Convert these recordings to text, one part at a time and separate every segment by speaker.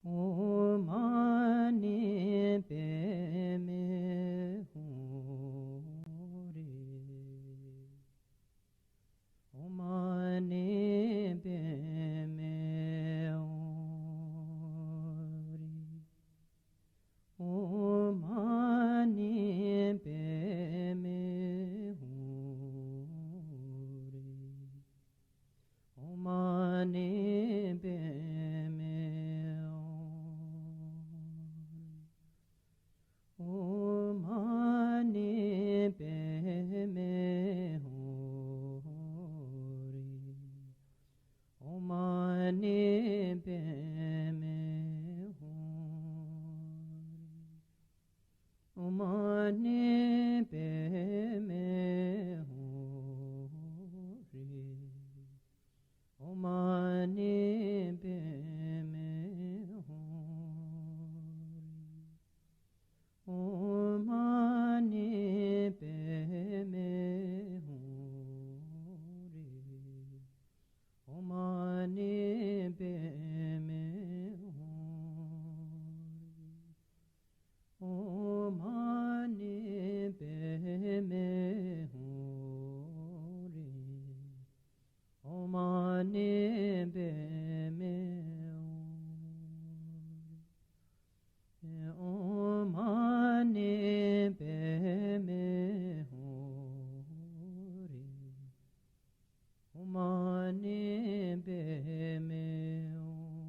Speaker 1: Omani Peme Hori Omani Peme Hori Omani Peme Hori Omani Peme Omani Peme Hori Omani Peme Hori Omani Peme Hori Omani Peme Omani Peme Hori Omani Peme Hori Omani Peme Hori Omani Peme Omani Peme Hori Omani Peme Hori Omani Peme Hori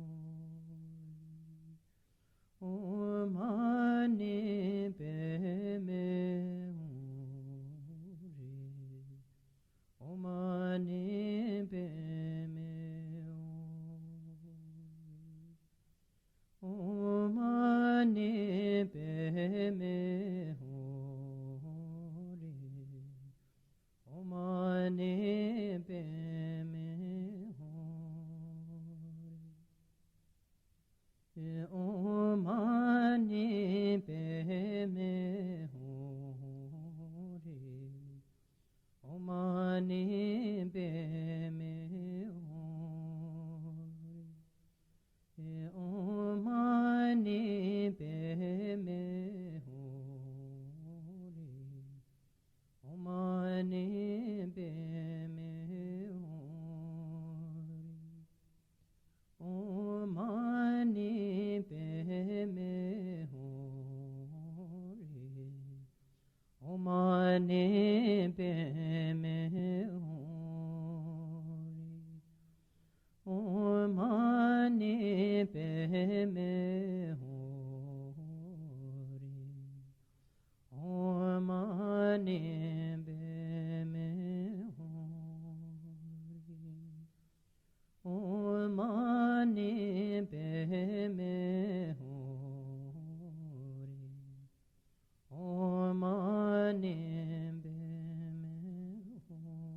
Speaker 1: Omani Peme Omani Peme Hori Omani Peme Hori Omani Peme Hori Omani Peme Hori Omani Peme Hori Omani Peme Hori Omani Peme Hori Omani Peme Hori Omani Peme Hori Omani Peme Hori Omani Peme Hori Omani Peme Hori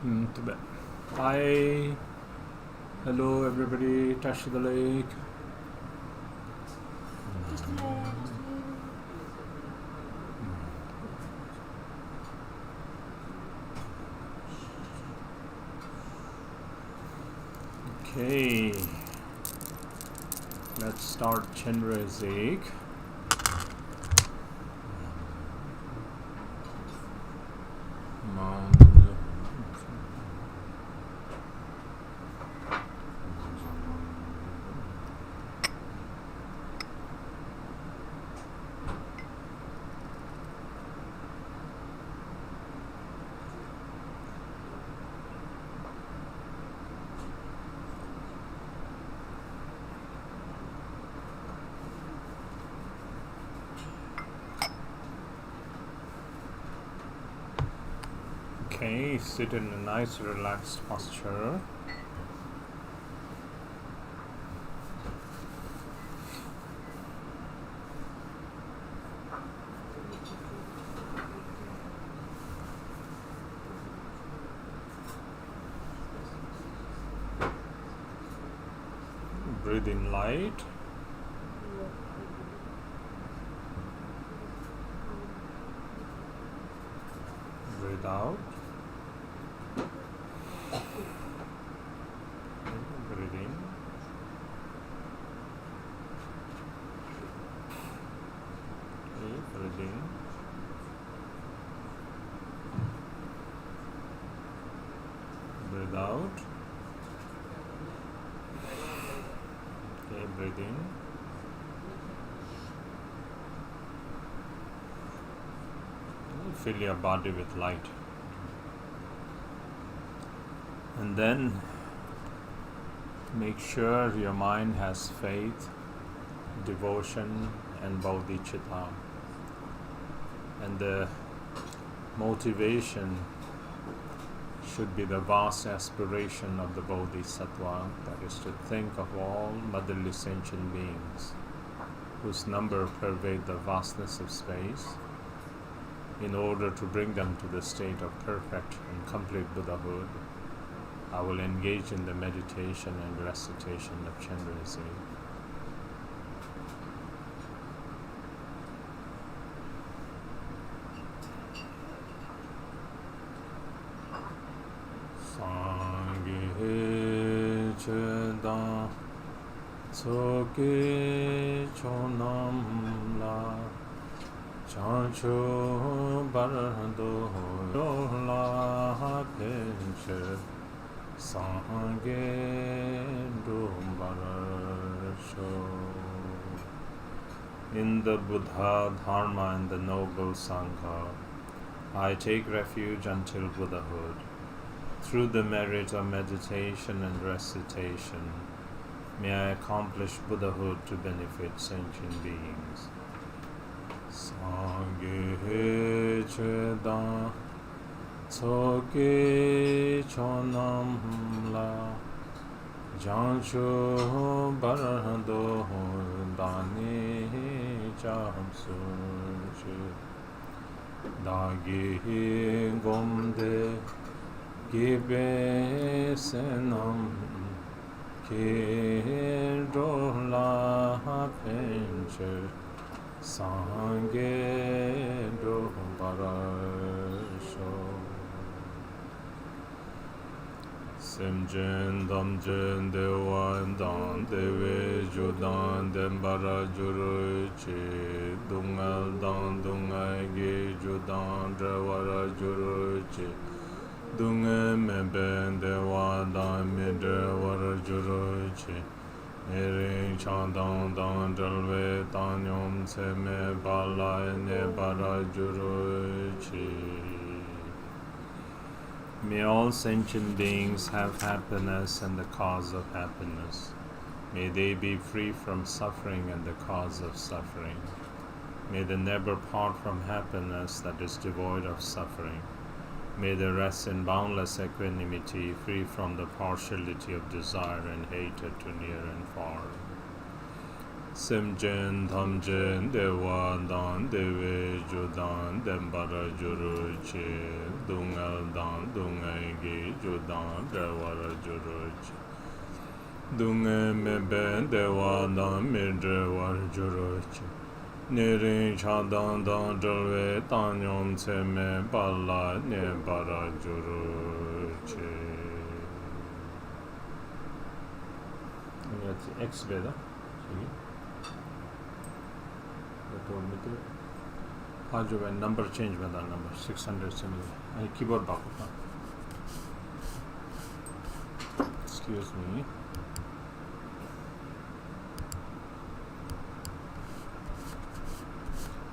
Speaker 2: Tibet. Hi. Hello everybody. Tashi Delek. Okay. Let's start Chenrezik. Okay, sit in a nice relaxed posture. Breathe in light. Breathe out. Breathe in. Breathe in. Breathe out. Okay, breathe in. Fill your body with light. And then make sure your mind has faith, devotion, and bodhicitta. And the motivation should be the vast aspiration of the bodhisattva, that is to think of all motherly sentient beings, whose number pervade the vastness of space, in order to bring them to the state of perfect and complete Buddhahood. I will engage in the meditation and recitation of Chenrezik. Sangye chedan tsoke chonam la chancho bardo la penche sangye dumbarasho. In the Buddha, Dharma, and the Noble Sangha, I take refuge until Buddhahood. Through the merit of meditation and recitation, may I accomplish Buddhahood to benefit sentient beings. Sangye chedan tsoke chonam la jancho barado dani chamsu dagi gomde gibe senam ke dola penche sangye do barasho. Semjen damjen dewan dan deve judan dembara juru che dungal dan dungai ge judan drawara juru che dunga meben dewan dan midrawara juru che ering chandang dan dalve tanyom seme balai ne bara juru che. May all sentient beings have happiness and the cause of happiness. May they be free from suffering and the cause of suffering. May they never part from happiness that is devoid of suffering. May they rest in boundless equanimity, free from the partiality of desire and hatred to near and far. Semchen Thamchen Dewa Dan Dewe Judan Dembara Juru Che Dungal Dan Dungai Gi Judan Dewara Juru Che Dungai Mebe Dewa Dan Midre War Juru Che Nirin Chadan Dan Jurwe Tanyom Tseme Bala Nebara Juru Che. X Veda. told me to आज जो number change में था number 600 से मिले आई keyboard बाको था excuse me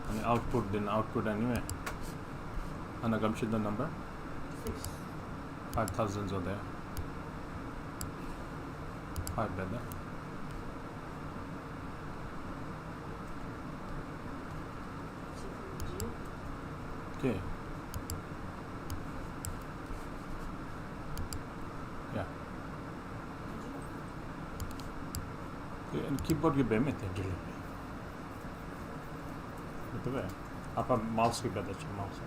Speaker 2: and output then output anyway and I come the number 5,000 are there 5 better okay yeah okay and keyboard के बे में थे डिलीट मतलब है आप माउस की बात अच्छा mouse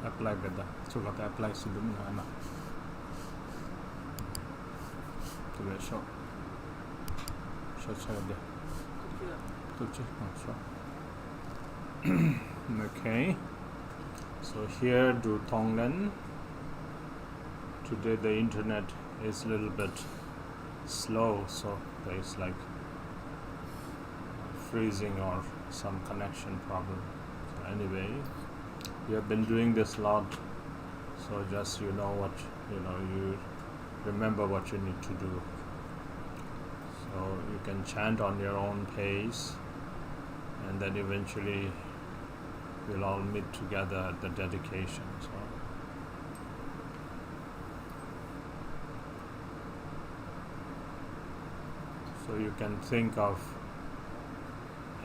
Speaker 2: apply beda so kata apply sidum na ana to be show de to check okay so here do Tonglen today the internet is a little bit slow so there is like freezing or some connection problem so anyway we have been doing this a lot so just you remember what you need to do so you can chant on your own pace and then eventually we'll all meet together at the dedication so you can think of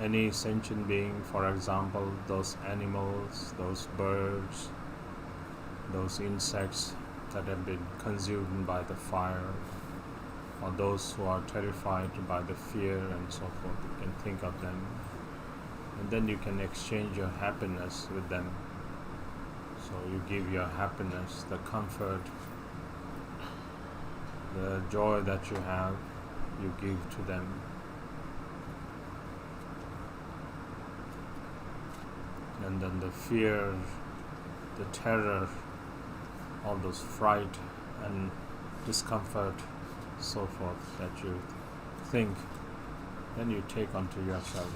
Speaker 2: any sentient being, for example, those animals, those birds, those insects that have been consumed by the fire, or those who are terrified by the fear and so forth. You can think of them, and then you can exchange your happiness with them. So you give your happiness, the comfort, the joy that you have, you give to them. And then the fear, the terror, all those fright and discomfort, so forth that you think, then you take onto yourself.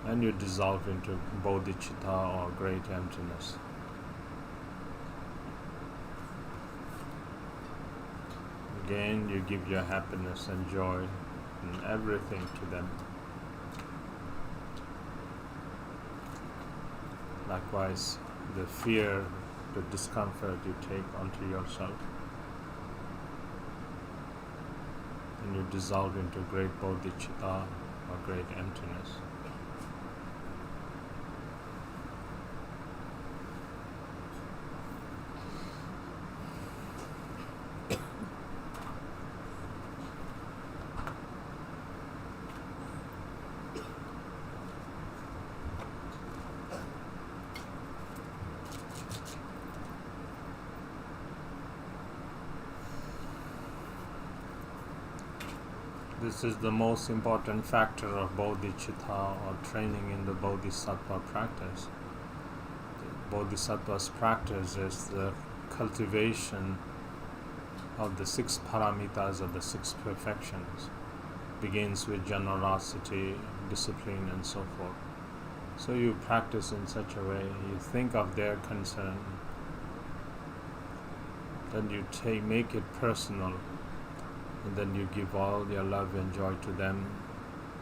Speaker 2: And you dissolve into bodhicitta or great emptiness. Again, you give your happiness and joy and everything to them. Likewise, the fear, the discomfort you take onto yourself, and you dissolve into great bodhicitta or great emptiness. This is the most important factor of bodhicitta or training in the bodhisattva practice. The bodhisattva's practice is the cultivation of the 6 paramitas of the 6 perfections. Begins with generosity, discipline and so forth. So you practice in such a way, you think of their concern, then you make it personal. And then you give all your love and joy to them,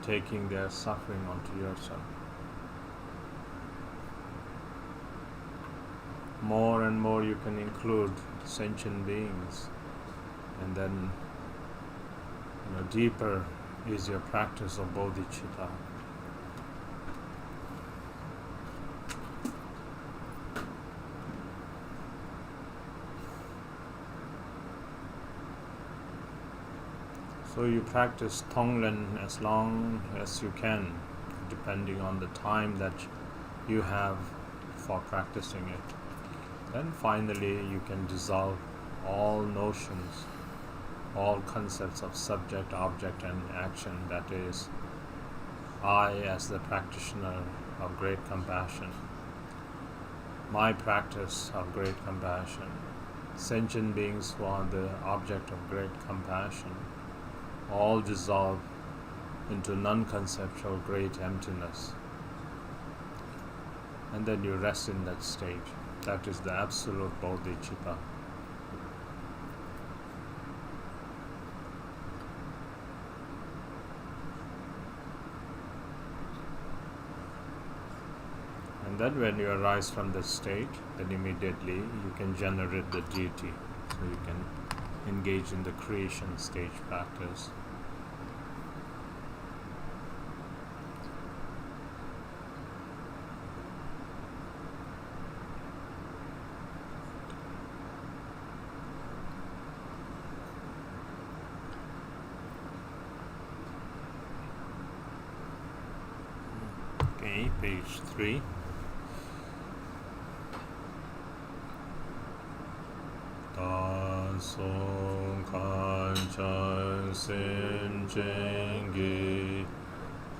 Speaker 2: taking their suffering onto yourself. More and more you can include sentient beings, and then deeper is your practice of bodhicitta. So you practice Tonglen as long as you can, depending on the time that you have for practicing it. Then finally you can dissolve all notions, all concepts of subject, object and action, that is, I as the practitioner of great compassion, my practice of great compassion, sentient beings who are the object of great compassion, all dissolve into non-conceptual great emptiness. And then you rest in that state. That is the absolute bodhicitta. And then when you arise from that state, then immediately you can generate the deity. So you can engage in the creation stage practice. Okay, page 3. Song Kanchan Senjengi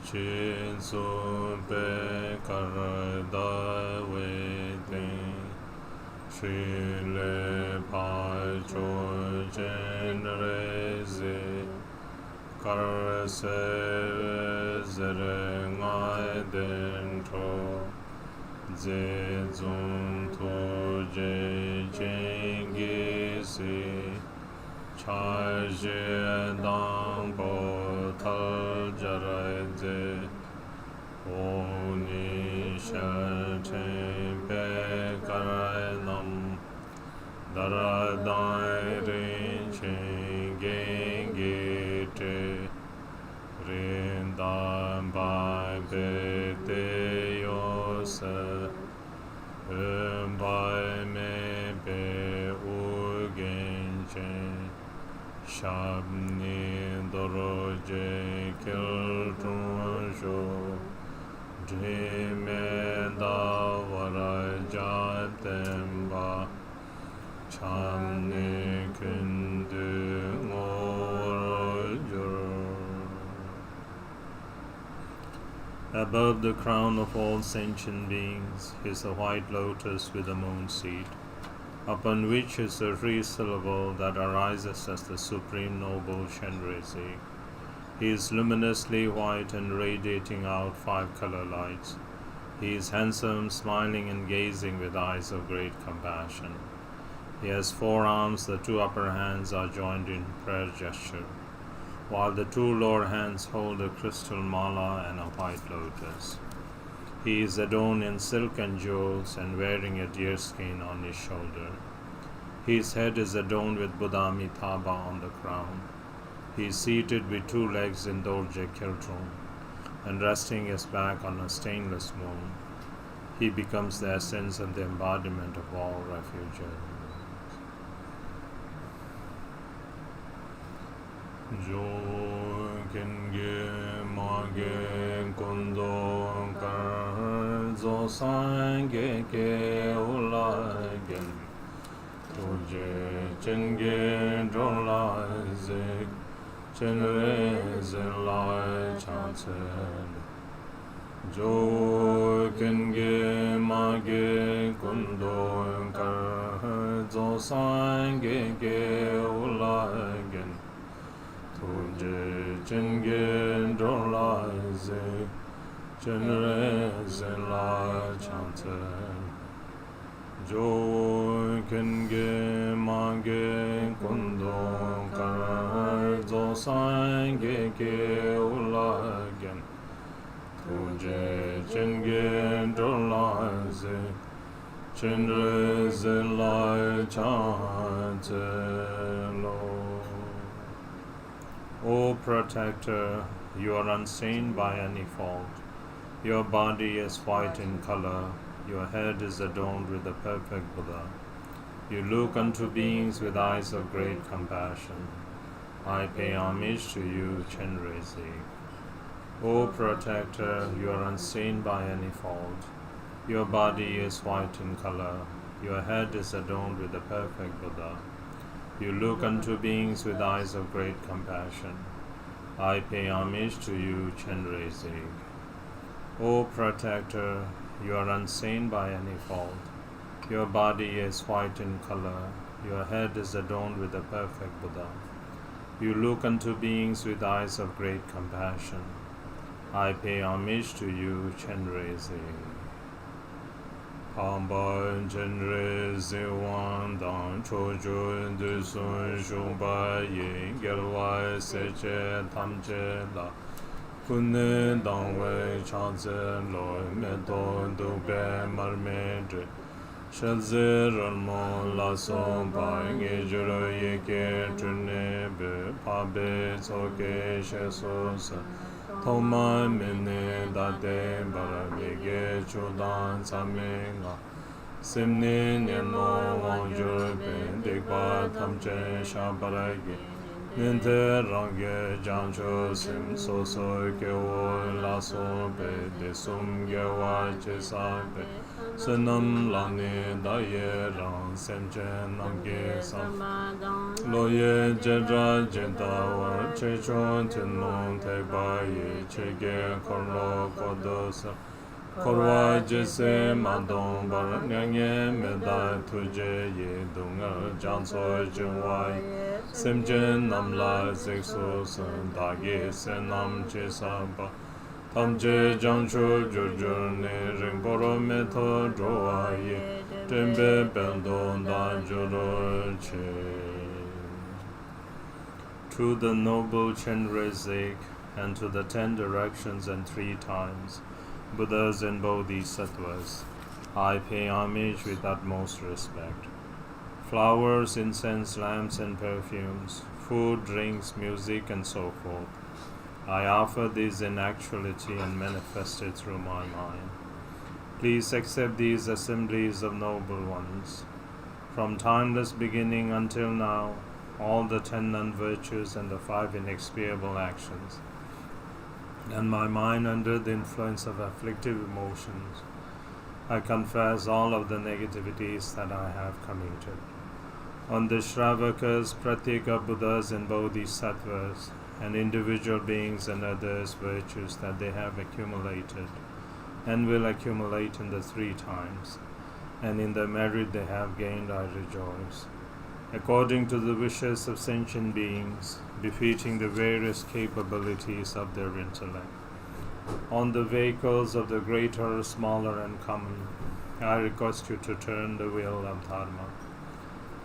Speaker 2: Chin Sun Pe Karada Weting Shile Pa Cho Chenrezik Zere Ngai Dentro Zezun Tu Je Chengi Si Charge Dang Bo Tal Jarai Ze Oni Shal Chen Pe Karai Nam Dara Dai Rin Chen Gengi Te Rin Dan Bai Pe Te Yo Se Bai Me Pe U Gen Chen Shab Ni Doro Je Kil Tun Sho Dhi Me Da Vara Ja Tem Ba Cham Ni Kun Du Ngor Jur. Above the crown of all sentient beings is a white lotus with a moon seed, upon which is a free syllable that arises as the Supreme Noble Chenrezik. He is luminously white and radiating out 5 color lights. He is handsome, smiling and gazing with eyes of great compassion. He has 4 arms, the 2 upper hands are joined in prayer gesture, while the 2 lower hands hold a crystal mala and a white lotus. He is adorned in silk and jewels and wearing a deerskin on his shoulder. His head is adorned with Buddha Amitabha on the crown. He is seated with 2 legs in Dorje Kiltron and resting his back on a stainless moon. He becomes the essence and the embodiment of all refuges. Jo Kenge Mage Kondo Kar Zo Sange Ke Ulagen Toje Chenge Drola Zik Chenrezik Lai Chansen Jo Kenge Mage Kondo Kar Zo Sange Ke Ulagen Toje Chenge Drola Zik Chenrezik Lai Chansen Jo Kenge Mage Kondo Kar Zo Sange Ke Ulagen Toje Chenge Drola Zik Chenrezik Lai Chansen Lo. O Protector, you are unstained by any fault. Your body is white in color. Your head is adorned with the perfect Buddha. You look unto beings with eyes of great compassion. I pay homage to you, Chenrezik. O protector, you are unseen by any fault. Your body is white in color. Your head is adorned with the perfect Buddha. You look unto beings with eyes of great compassion. I pay homage to you, Chenrezik. O protector, you are unseen by any fault. Your body is white in color. Your head is adorned with the perfect Buddha. You look unto beings with eyes of great compassion. I pay homage to you, Chenrezik. Pamban Chenrezik Wandang Chojo Dusun Shumba Yin Gelwai Seche Tamche La Kunne Dangwei Chanze Loi Medon Dube Marmedre Shelze Ralmon La Sompa Ngejuro Yeke Trunebe Pabe Tsoke Shesosa Thoma Mene Dade Barabege Chodan Samenga Simne Neno Wanjurbe Dikwa Tamche Shabarage Ninte Range Jancho Sim Soso Kewo Laso Be Desum Gewa Chesabe Senam Lani Daye Rang Semche Namge Sam Loye Jedra Jedawa Chechon Tenmon Tebaye Chege Korlo Kodosa Korwa Jese Madon Bar Nyange Meda Tuje Ye Dunga Janso Jenwai Semchen Namla Zekso San Dagi Senam Chesaba Tamche Jancho Jurjurne Rinporo Meto Droaye Tembe Bendon Da Joroche. To the noble Chenrezik and to the 10 directions and 3 times, Buddhas and Bodhisattvas, I pay homage with utmost respect. Flowers, incense, lamps and perfumes, food, drinks, music and so forth, I offer these in actuality and manifest it through my mind. Please accept these assemblies of noble ones. From timeless beginning until now, all the 10 non-virtues and the 5 inexpiable actions, and my mind under the influence of afflictive emotions, I confess all of the negativities that I have committed. On the Shravakas, Pratyeka Buddhas and Bodhisattvas, and individual beings and others' virtues that they have accumulated and will accumulate in the 3 times, and in the merit they have gained, I rejoice. According to the wishes of sentient beings, befitting the various capabilities of their intellect. On the vehicles of the greater, smaller, and common, I request you to turn the wheel of Dharma.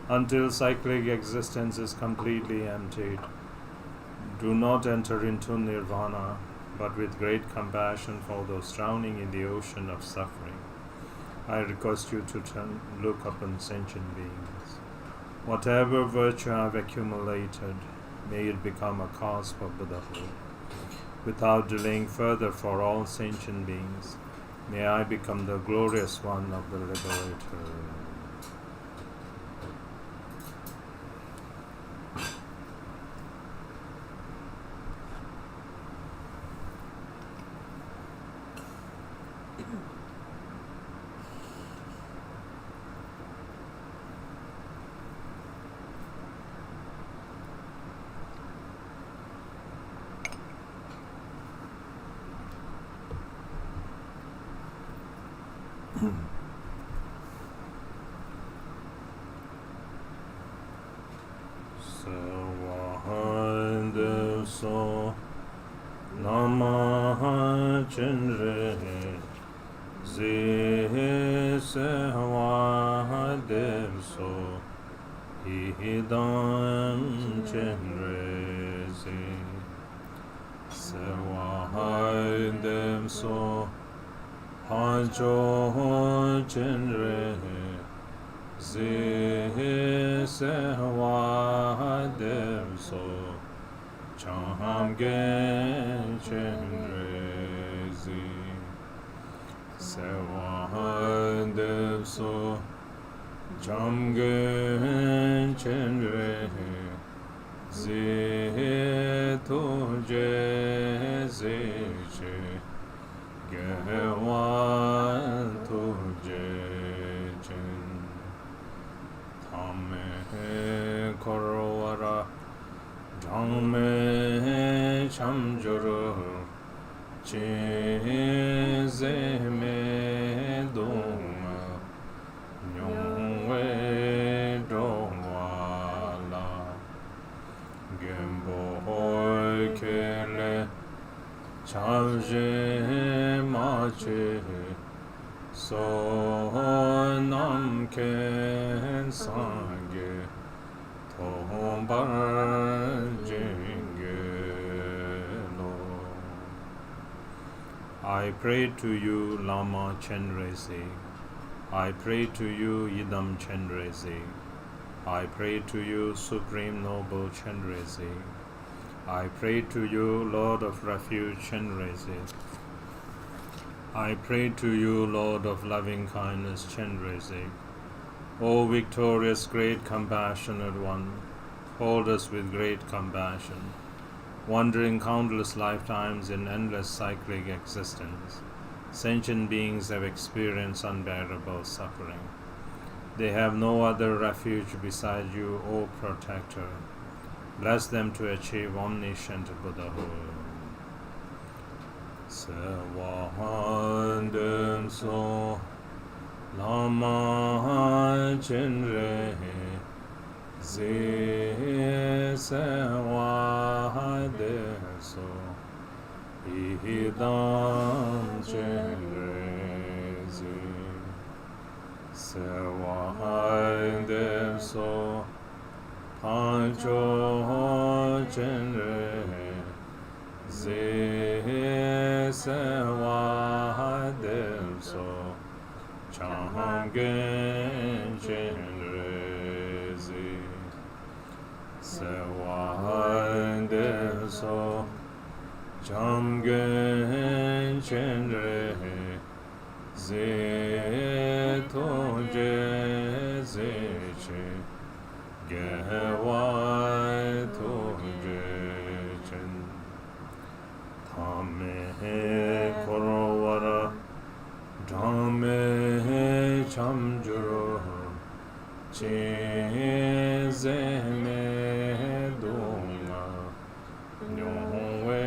Speaker 2: Until cyclic existence is completely emptied, do not enter into nirvana, but with great compassion for those drowning in the ocean of suffering, I request you to look upon sentient beings. Whatever virtue I have accumulated, may it become a cause for Buddhahood. Without delaying further for all sentient beings, may I become the glorious one of the Liberator. So Namaha Chenrezik Sehwadevso Hidam Chenrezik Sehwadevso Hajo Chenrezik Sehwadevso Chamgen Chenrezik Sehwadevso Chamgen Chenrezik zi tu je zi che ge wan tu je chen tamme korwara jangme chamjuru che ze me dong nyongwe dongwala gembo hoi kele chavje mache so nam ken sangye tombar jenge lo. I pray to you, Lama Chenrezik. I pray to you, Yidam Chenrezik. I pray to you, Supreme Noble Chenrezik. I pray to you, Lord of Refuge Chenrezik. I pray to you, Lord of Loving Kindness Chenrezik. O victorious, great, compassionate one, hold us with great compassion, wandering countless lifetimes in endless cyclic existence. Sentient beings have experienced unbearable suffering. They have no other refuge beside you, O Protector. Bless them to achieve omniscient Buddhahood. Sewahandem so Lama Chenre Zi Sewahade so Ihidam Chenrezi Sewahade so Pancho Chenre Zi Sewahade so Chamgen Chenrezi Sewahade so Chamgen Chenre Zi Toje Zi Che Gewai Toje Chen Tame Korowara Dhamme Chamjuro Che Zeme Dunga Nyongwe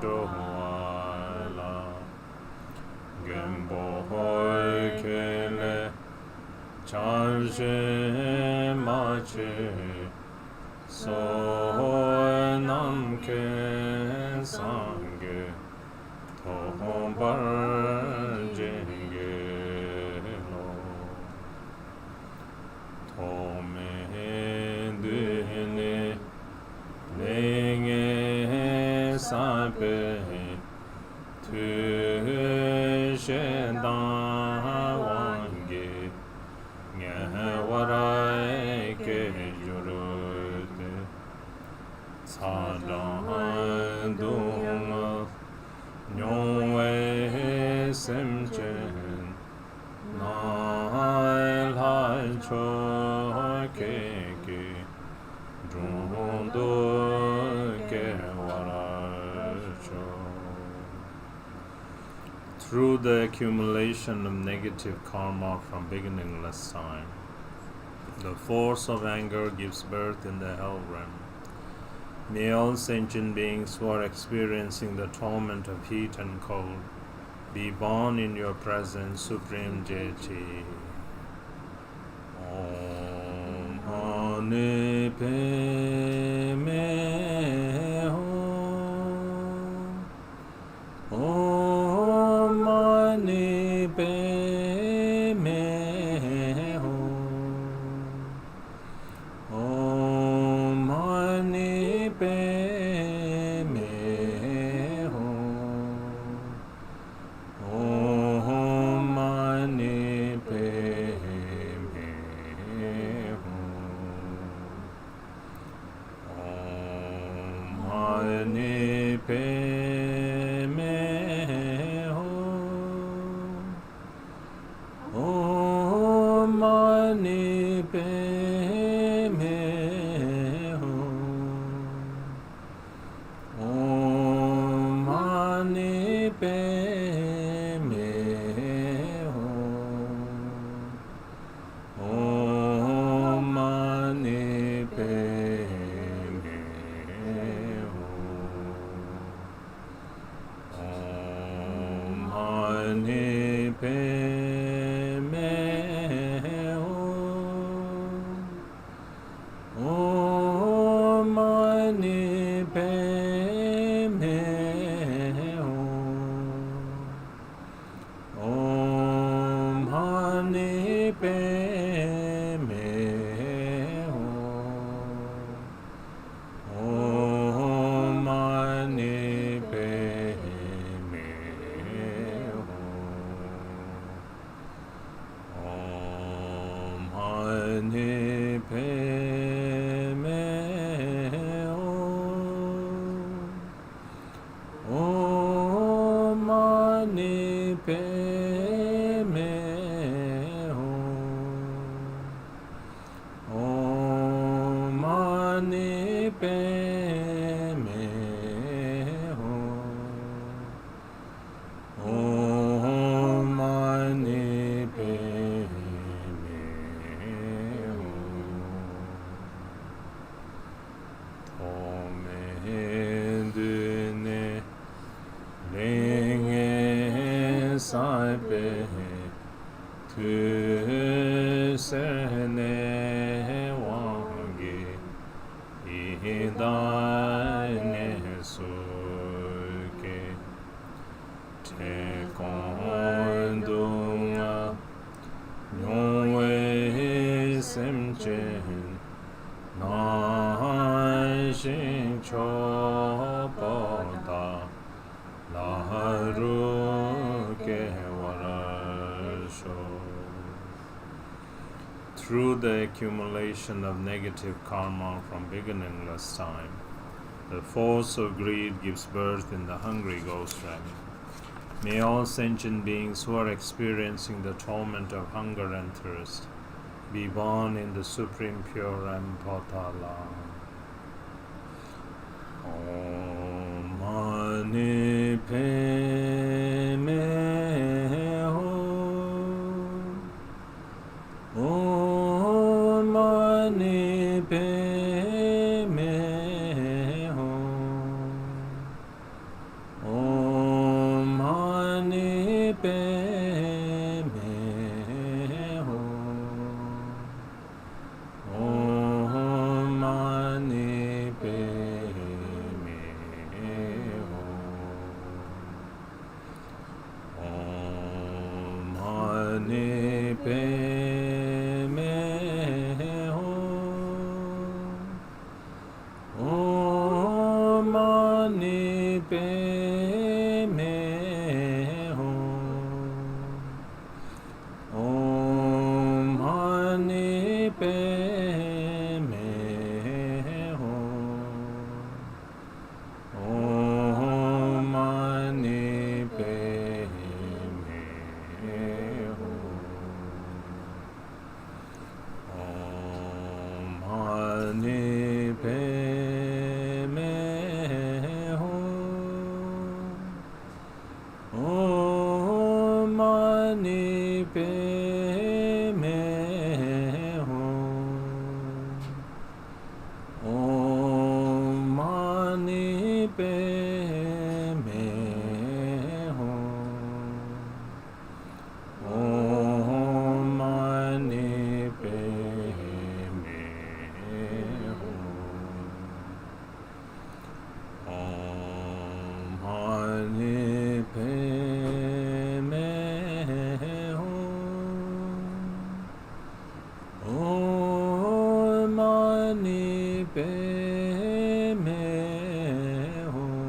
Speaker 2: Dohwala Gembo Hoi Kele Charge Mache So Nam Ken Sangye Tohombar Jenge Lo Tome Dune Lenge Sape Tu Shedan Wange Ngewarai Ke Jurute Sadan Dunga Nyongwe Semchen Nai Lai Cho Keke Drundo Kewaracho. Through the accumulation of negative karma from beginningless time, the force of anger gives birth in the hell realm. May all sentient beings who are experiencing the torment of heat and cold be born in your presence, Supreme Deity. Om Mani Padme Hum. Om Mani Padme Hum. Om Mani Padme Hum. Om Mani Padme Hum. Om Mani Padme Hum. Om Mani Padme Hum. tu se ne wangi idai ne suke te kondunga nyongwe semchen na shin chopada laharu ke warasho. Through the accumulation of negative karma from beginningless time, the force of greed gives birth in the hungry ghost realm. May all sentient beings who are experiencing the torment of hunger and thirst be born in the supreme pure Potala. Om Mani Padme Hum. Om Mani Padme Hum. Om Mani Padme Hum. Om Mani Padme Hum. Om Mani Padme Hum. Om Mani Padme Hum. Om Mani Padme Hum. Om Mani Padme Hum. Om Mani Padme Hum. Om Mani Padme Hum. Om Mani Padme Hum. Om Mani Padme Hum. Om Mani Padme Hum. Om Mani Padme Hum.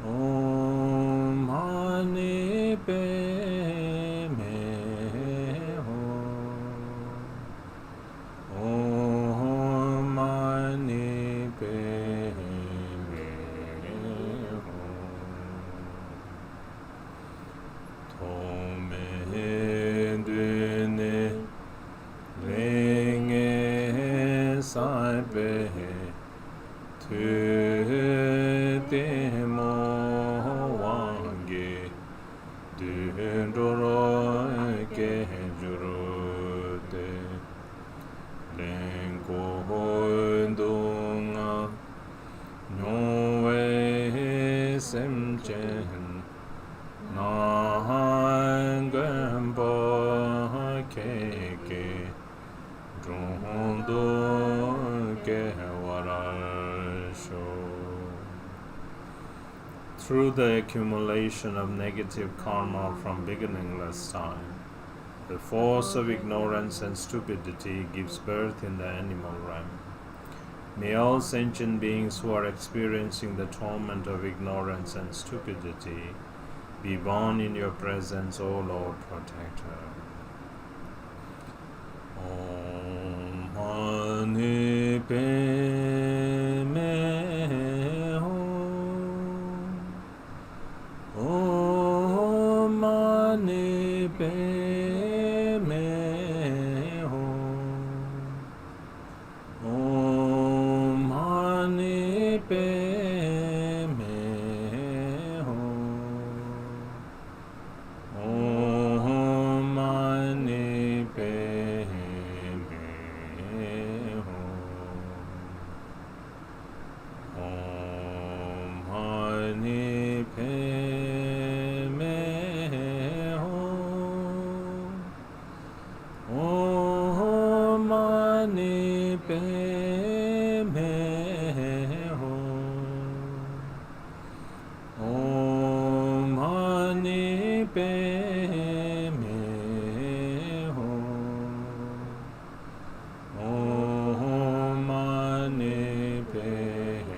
Speaker 2: Om Mani Padme Hum. Om Mani Padme Hum. Tome dune renge saibe tu te mo wange dundoro ke jurute lengo hundunga nyowe semchen nangamba keke drondo ke warasho. Through the accumulation of negative karma from beginningless time, the force of ignorance and stupidity gives birth in the animal realm. May all sentient beings who are experiencing the torment of ignorance and stupidity be born in your presence, O Lord Protector. Om Mani Padme Hum. Om Mani Padme Hum. Om Mani Padme Hum. Om Mani Padme Hum. Om Mani Padme Hum. me ho. Om mani padme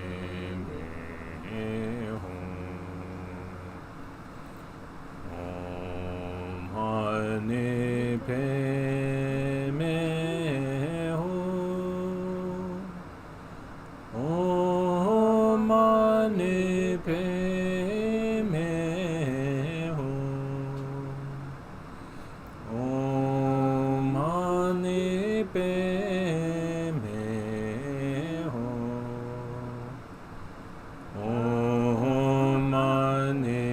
Speaker 2: ho. Om mani padme ho. Om mani padme ho. Om mani padme ho. Om mani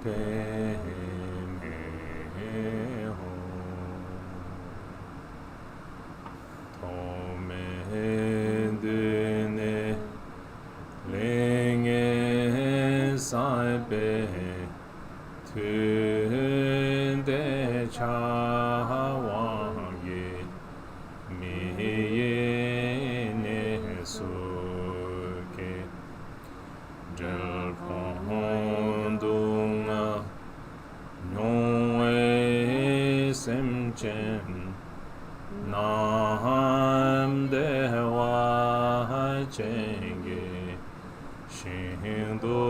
Speaker 2: padme ho. Tome dune lenge saibe tunde chawange miye ne suke jalpondunga nyongwe semchen nam dewa chenge shindo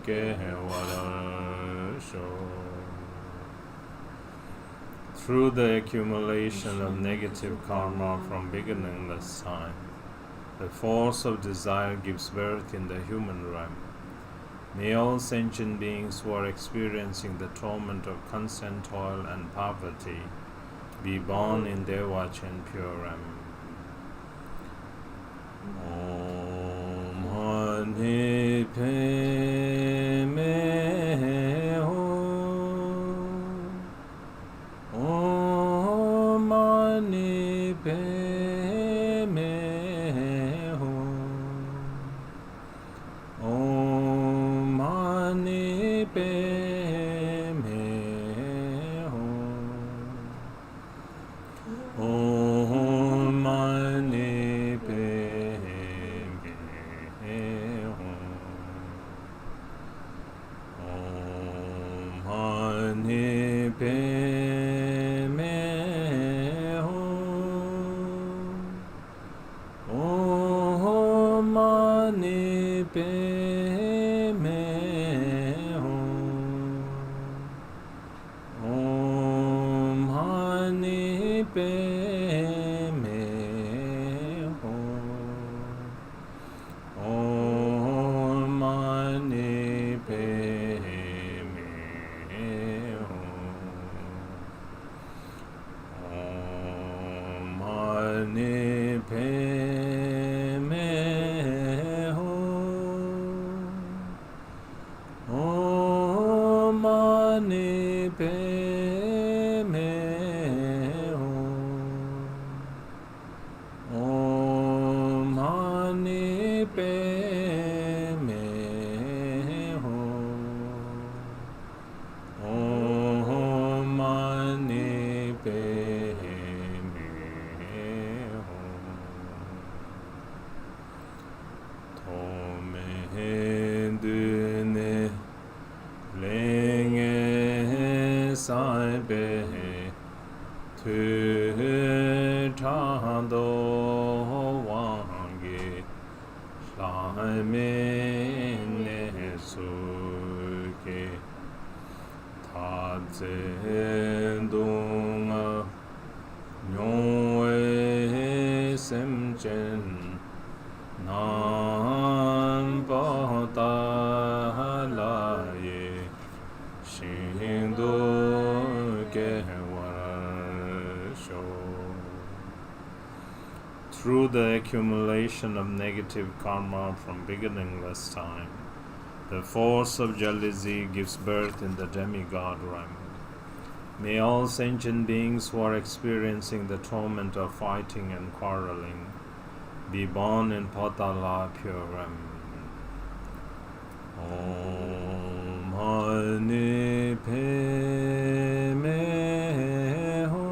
Speaker 2: ke warasho. Through the accumulation of negative karma from beginningless time, the force of desire gives birth in the human realm. May all sentient beings who are experiencing the torment of constant toil and poverty be born in their watch and pure realm. Om Mani Padme ho. Om Mani Padme ho. Om Mani Padme ho. Om Mani Padme ho. Om Mani Padme ho. Om Mani Padme ho. Om Mani Padme ho. Om Mani Padme ho. Om Mani Padme ho. Om Mani Padme ho. Om Mani Padme ho. Om Mani Padme ho. Tome dune lenge saibe tu tando wange shlame ne suke tadzendunga nyongwe semchen nam patalaye shindo ke warasho. Through the accumulation of negative karma from beginningless time, the force of jealousy gives birth in the demigod realm. May all sentient beings who are experiencing the torment of fighting and quarreling be born in Patala pure realm. Om Mani Padme ho.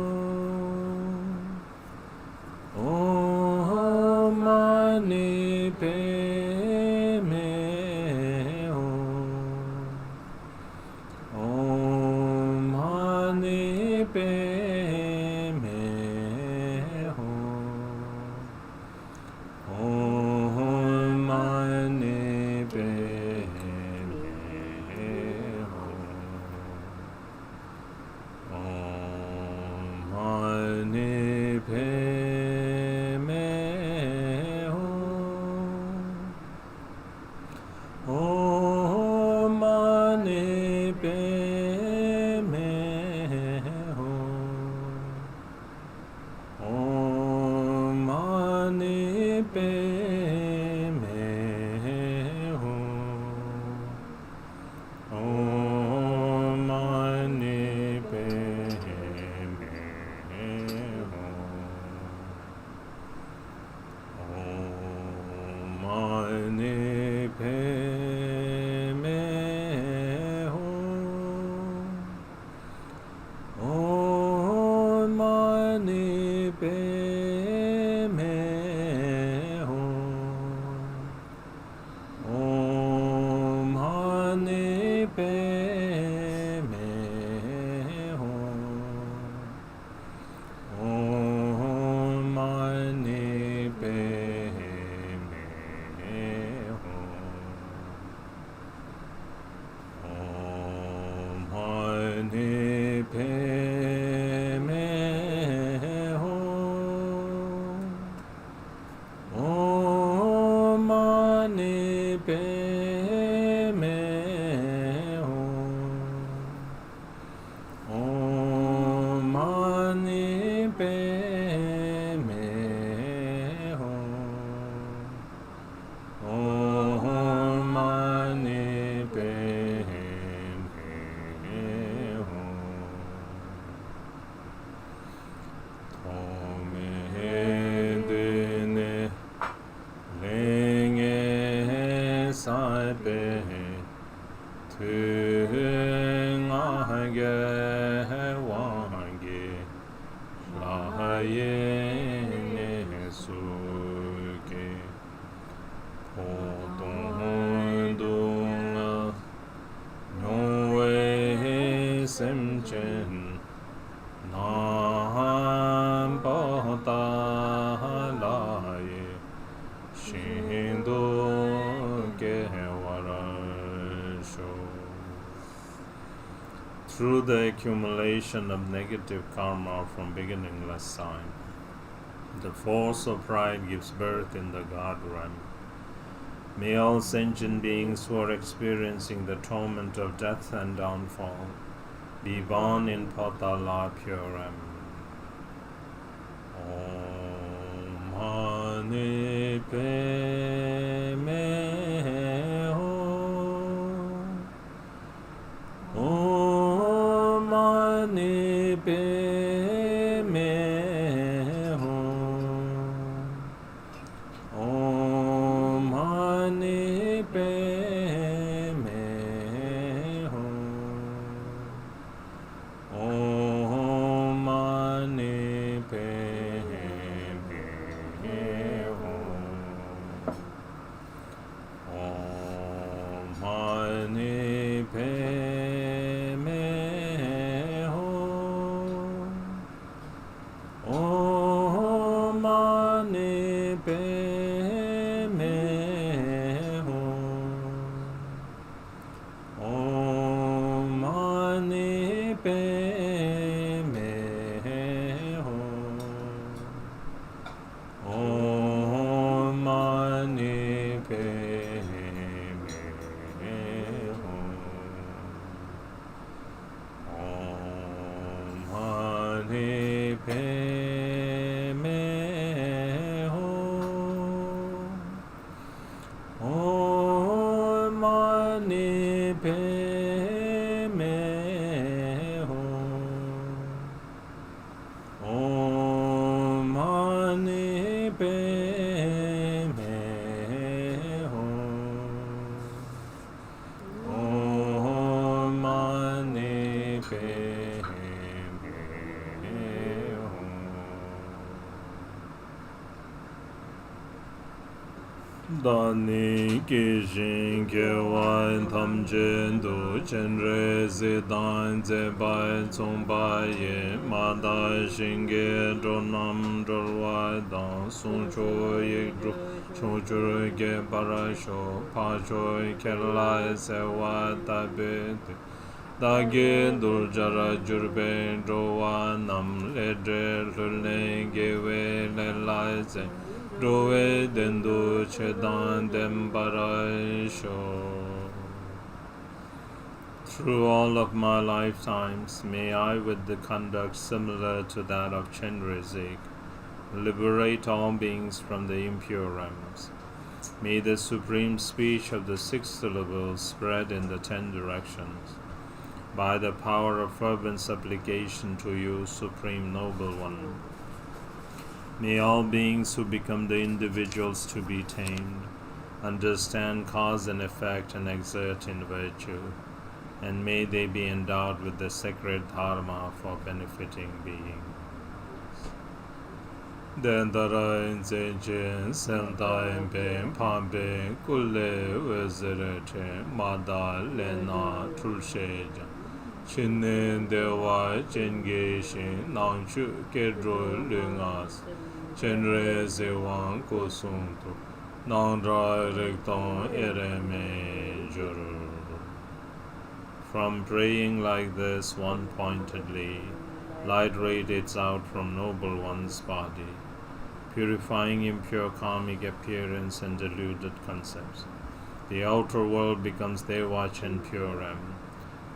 Speaker 2: Om Mani Padme ho. Om Om Mani Padme Hum. Om Mani Padme Hum. Tome Dene Lenge Saipe Tungage Wange Laye Suke Podong Noe Semchen Nam Bata Laye Shindo Gewarasho. Through the accumulation of negative karma from beginningless time, the force of pride gives birth in the God realm. May all sentient beings who are experiencing the torment of death and downfall be born in Patala Puram. Om Mani Padme Hum. Om Mani Padme Hum. Om Mani Padme Hum. Om Mani Padme Hum. Om Mani Padme Hum. Om Mani Padme Hum. Om Mani Padme Hum. Om Mani Padme Hum. Om Mani Padme Hum. Om Mani Padme Hum. Om Mani Padme Hum. Om Mani Padme Hum. Dani Kishin Kewan Tam Jendo Chenrezik Meditation Tsongpaye Mada Shinge Dronam Drolwa Dan Suncho Yekdro Chochur Ge Parasho Pacho Kerla Sewa Tabete Dage Durjara Jurbe Drowa Nam Ledre Lule Gewe Lelaise Drowe Dendu Chedan Dembarasho. Through all of my lifetimes, may I, with the conduct similar to that of Chenrezik, liberate all beings from the impure realms. May the supreme speech of the 6 syllables spread in the 10 directions. By the power of fervent supplication to you, Supreme Noble One, may all beings who become the individuals to be tamed understand cause and effect and exert in virtue, and may they be endowed with the sacred Dharma for benefiting beings. Dendara Inzeje Senta Impe Pampe Kule Wezerete Mada Lena Tulsheja Chinen Dewa Chengeshin Nangshu Kedro Lungas Chenrezik Wang Kosuntu Nandra Rekton Ereme Juru. From praying like this one-pointedly, light radiates out from Noble One's body, purifying impure karmic appearance and deluded concepts. The outer world becomes Devach and Puram.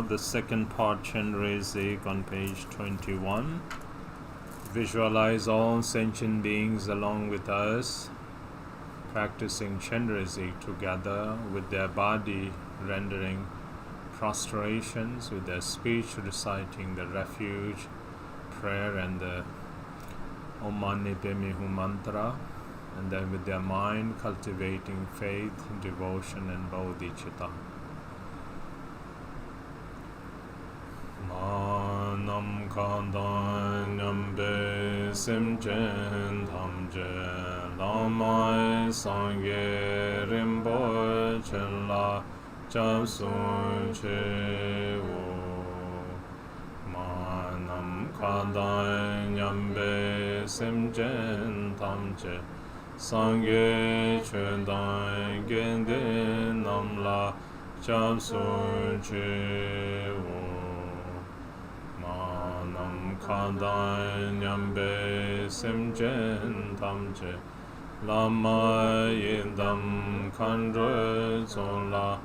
Speaker 2: Sattva, the second part, Chenrezik, on page 21. Visualize all sentient beings along with us, practicing Chenrezik together with their body rendering prostrations, with their speech reciting the Refuge prayer and the Om Mani Padme Hum mantra, and then with their mind cultivating faith, devotion and bodhicitta. Manam Kandan Nyambe Simchen Thamje Lamai Sangye Rimbo Chela Japsun Chewo Manam Kandan Nyambe Simchen Thamje Sangye Chedan Gende Namla Japsun Chewo Kandan Nyambe Simchen Tamche Lama Yindam Kandra Zola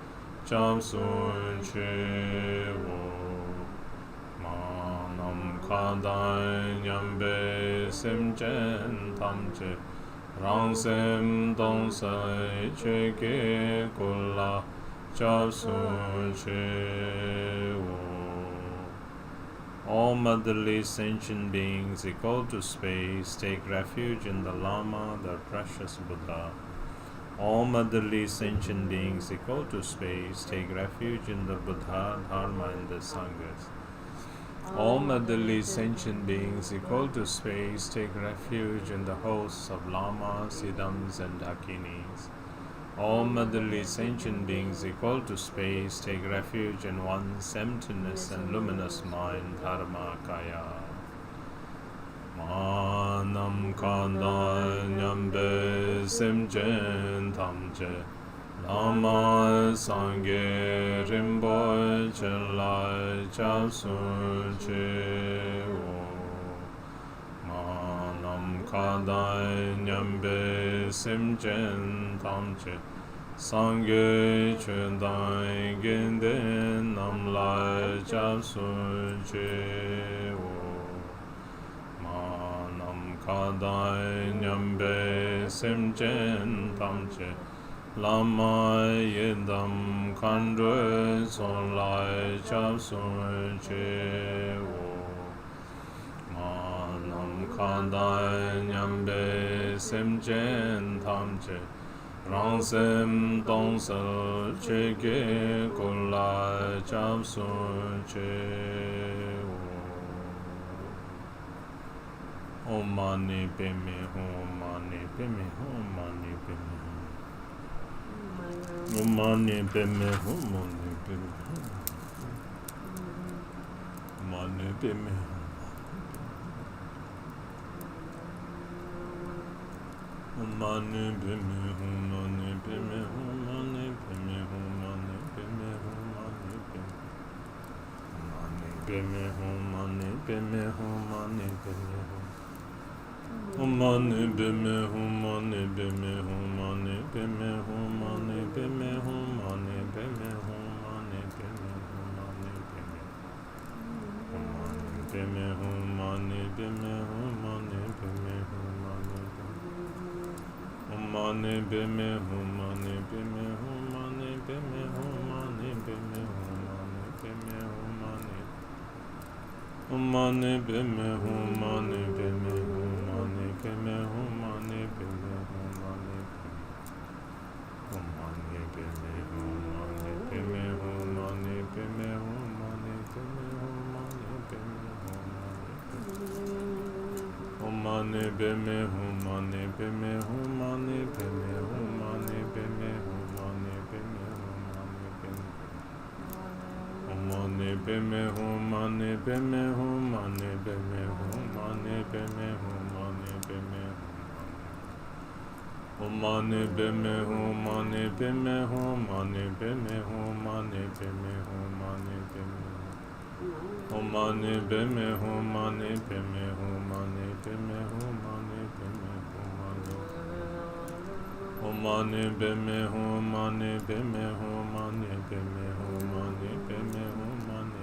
Speaker 2: Jamsun Chewo Manam Kandan Nyambe Simchen Tamche Rangsem Dongsai Cheke Kula Jamsun Chewo. All motherly sentient beings equal to space take refuge in the Lama, the precious Buddha. All motherly sentient beings equal to space take refuge in the Buddha, Dharma and the Sanghas. All motherly sentient beings equal to space take refuge in the hosts of Lamas, Siddhams and Dakinis. All motherly sentient beings equal to space take refuge in one's emptiness and luminous mind, Dharma Kaya. Manam Kanda Nyambe Simchen Tamche Lama Sangye Rimbo Chela Japsun Chewo Manam Kanda Nyambe Simchen Tamche Sangye Chedan Gende Namla Japsun Chewo Manam Kanda Nyambe Simchen Tamche Lama Yendam Kandra Zola Japsun Chewo Manam Kanda Nyambe Simchen Tamche Rangsem Dongsal Cheke Kula Japsun Chewo Om Mani Padme Hum Mani Padme Hum Mani Padme Hum Om Mani Padme Hum Mani Padme Hum Mani Padme Hum Mani Padme Hum Mani Padme Hum Mani Padme Hum Mani Padme Hum Mani Padme Hum Mani Padme Hum Mani Padme Hum Om Mani Padme Hum Mani Padme Hum Mani Padme Hum Mani Padme Hum Mani Padme Hum Mani Padme Hum Mani Padme Hum Mani Padme Hum Mani Padme Hum Om Mani Padme Hum Mani Padme Hum Mani Padme Hum Mani Padme Hum Mani Padme Hum Mani Om Mani Padme Hum Mani Padme Hum Mani Padme Hum Mani Padme Hum Mani Om Mani Padme Hum Mani Padme Hum Mani Padme Hum Mani Padme Hum Mani Padme Hum Mani Padme Hum Mani Padme Hum Mani Padme Hum Mani Padme Hum Mani Padme Hum Mani Padme Hum Mani Padme Hum Mani Padme Hum Mani Padme Hum Mani Padme Hum Mani Padme Hum Mani Padme Hum Mani Padme Hum Mani Padme Hum Mani Padme Om Mani Padme Hum Mani Padme Hum Mani Padme Hum Mani Padme Hum Mani Om Mani Padme Hum Mani Padme Hum Mani Padme Hum Mani Padme Hum Mani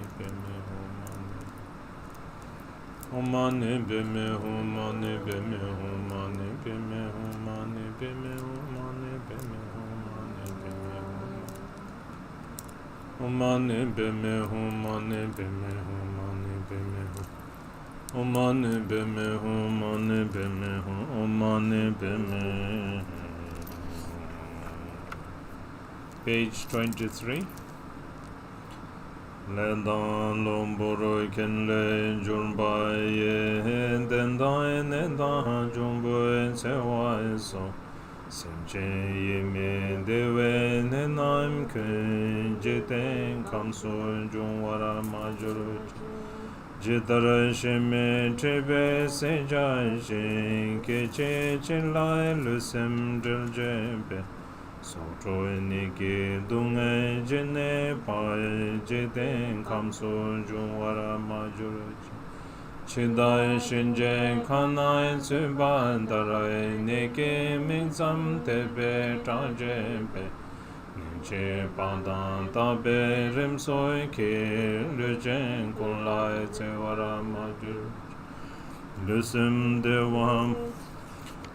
Speaker 2: Homane beme, homane beme, homane beme, homane beme, homane beme, homane beme, homane beme, homane beme, homane beme, homane beme, homane beme, homane beme. Page 23. Ledan lomboro kenle jurbaye dendai neda jumboe sewa so senche yeme dewe nenaim ke jeten kamso jungwara majuru jitara sheme trebe sejai shin ke che chenlai lusem driljebe Sotro niki dunga jene pae jeten kamso jungwara majuruchi Chidai shinje kanai tsubandarai niki mingzam tebe trajepe Ninche padan tabe rimsoi ki lujen kunlai tsewara majuruchi Lusim dewam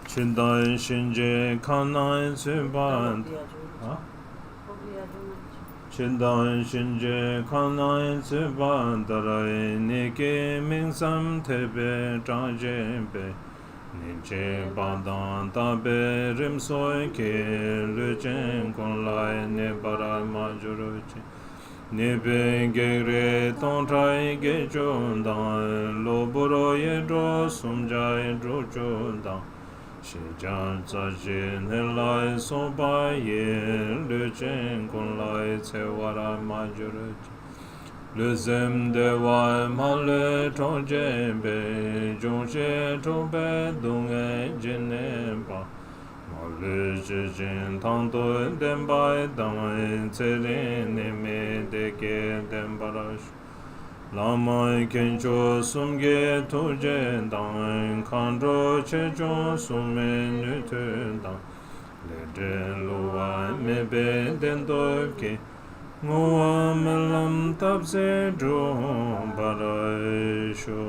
Speaker 2: Chidai shinje kanai tsuban Chidai shinje kanai tsuban darai niki mingsam tebe trajepe Ninche badan tabe rimsoi ki lujen kunlai nebara majuruchi Nebe gegre tontrai gechundan Loburo yedro sumjai drochundan Shijan Zajin Helai Soba Ye Lujen Kunlai Tsewara Majuruchi Luzem Dewa Male Tonjebe Jungshe Tobe Dunga Jinemba Male Jijin Tanto Dembai Dang Tserin Neme Deke Dembarash Lamai kencho sumge tuje dang kandro checho sume nutu dang Ledre luwa mebe dendoke Nguwa melam tabse dro baraisho.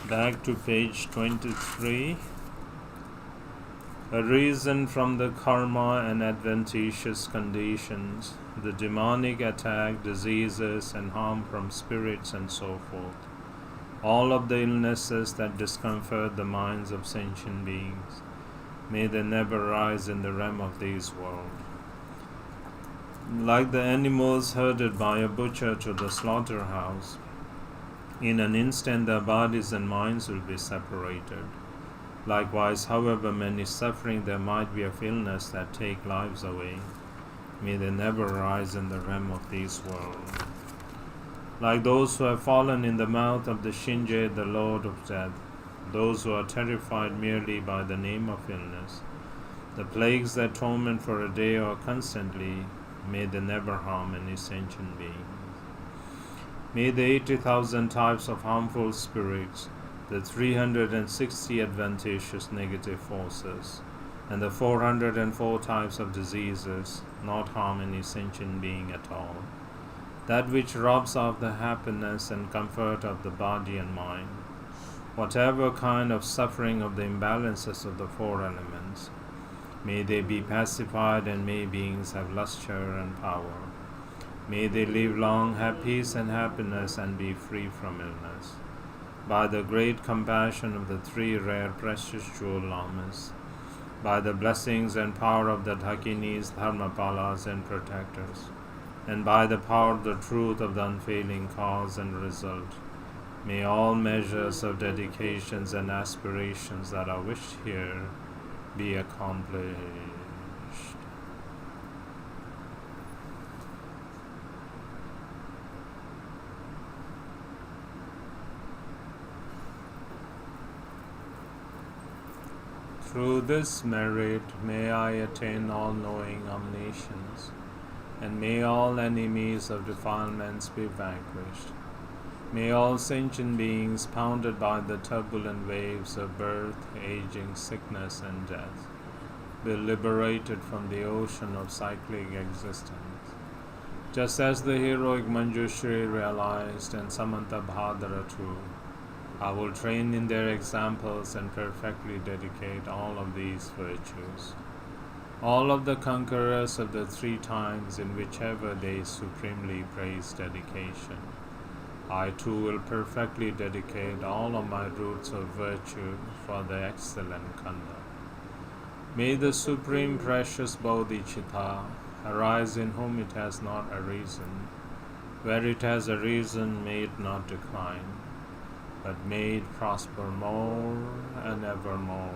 Speaker 2: Back to page 23. A reason from the karma and adventitious conditions, the demonic attack, diseases, and harm from spirits, and so forth. All of the illnesses that discomfort the minds of sentient beings, may they never rise in the realm of this world. Like the animals herded by a butcher to the slaughterhouse, in an instant their bodies and minds will be separated. Likewise, however many suffering there might be of illness that take lives away, may they never rise in the realm of this world. Like those who have fallen in the mouth of the Shinje, the Lord of Death, those who are terrified merely by the name of illness, the plagues that torment for a day or constantly, may they never harm any sentient being. May the 80,000 types of harmful spirits, the 360 adventitious negative forces, and the 404 types of diseases not harm any sentient being at all. That which robs of the happiness and comfort of the body and mind, whatever kind of suffering of the imbalances of the four elements, may they be pacified, and may beings have lustre and power. May they live long, have peace and happiness, and be free from illness. By the great compassion of the three rare precious jewel lamas, by the blessings and power of the Dhakinis, Dharmapalas, and protectors, and by the power of the truth of the unfailing cause and result, may all measures of dedications and aspirations that are wished here be accomplished. Through this merit may I attain all-knowing omniscience, and may all enemies of defilements be vanquished. May all sentient beings, pounded by the turbulent waves of birth, aging, sickness, and death, be liberated from the ocean of cyclic existence. Just as the heroic Manjushri realized and Samanta Bhadra too, I will train in their examples and perfectly dedicate all of these virtues. All of the conquerors of the 3 times in whichever they supremely praise dedication. I too will perfectly dedicate all of my roots of virtue for the excellent conduct. May the supreme precious Bodhicitta arise in whom it has not arisen. Where it has arisen, may it not decline, but may it prosper more and evermore.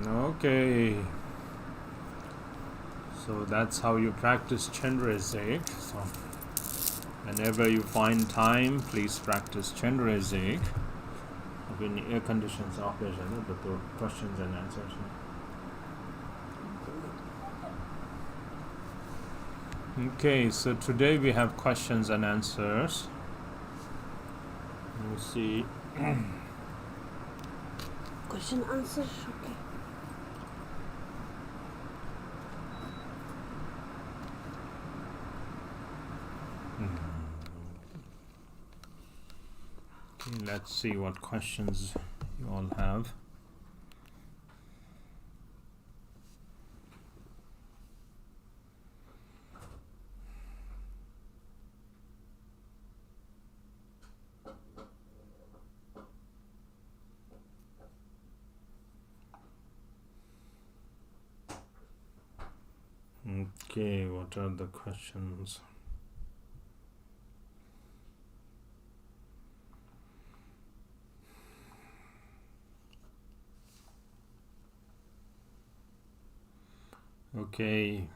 Speaker 2: Okay, so that's how you practice Chenrezik. So whenever you find time, please practice Chenrezik. When air conditions operation, the questions and answers. Okay, so today we have questions and answers. Let me see.
Speaker 3: Question answer. Okay.
Speaker 2: Okay, let's see what questions you all have. Okay, what are the questions? Okay.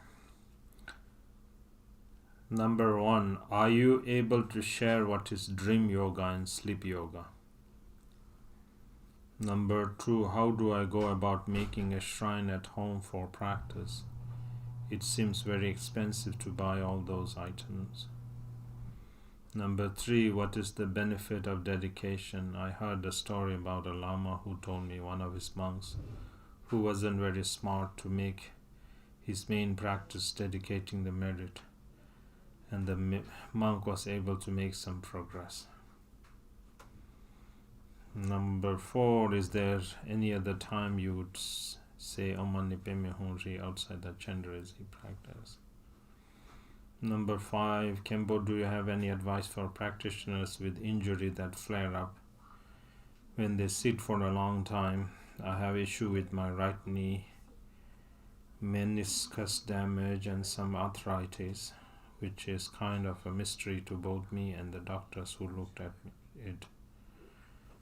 Speaker 2: Number 1, are you able to share what is dream yoga and sleep yoga? Number 2, how do I go about making a shrine at home for practice? It seems very expensive to buy all those items. Number 3, what is the benefit of dedication? I heard a story about a Lama who told me one of his monks, who wasn't very smart, to make his main practice dedicating the merit, and the monk was able to make some progress. Number 4, is there any other time you would say Om Mani Padme Hum outside the Chenrezik practice? Number 5, Khenpo, do you have any advice for practitioners with injury that flare up when they sit for a long time? I have issue with my right knee, meniscus damage and some arthritis, which is kind of a mystery to both me and the doctors who looked at it.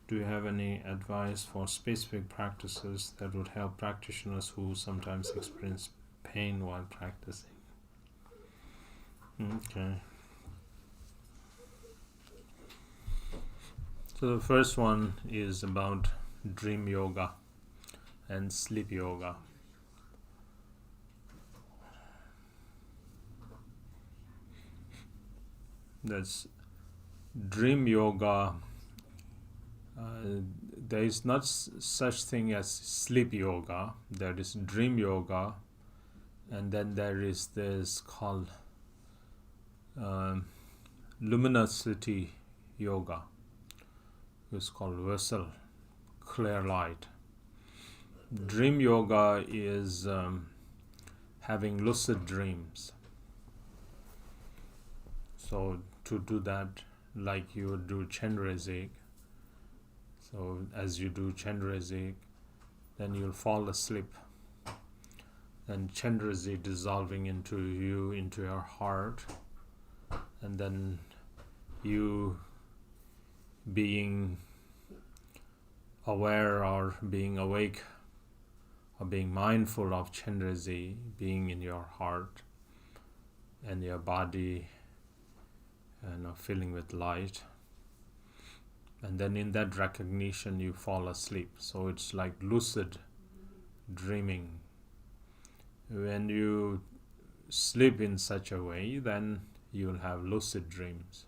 Speaker 2: Do you have any advice for specific practices that would help practitioners who sometimes experience pain while practicing? Okay. So the first one is about dream yoga and sleep yoga. That's dream yoga. There is not such thing as sleep yoga. There is dream yoga, and then there is this called luminosity yoga. It's called vessel, clear light. Dream yoga is having lucid dreams. So to do that, like you would do Chenrezik. So as you do Chenrezik, then you'll fall asleep. Then Chenrezik dissolving into you, into your heart, and then you being aware or being awake or being mindful of Chenrezik being in your heart and your body and filling with light. And then in that recognition you fall asleep. So it's like lucid dreaming. When you sleep in such a way, then you'll have lucid dreams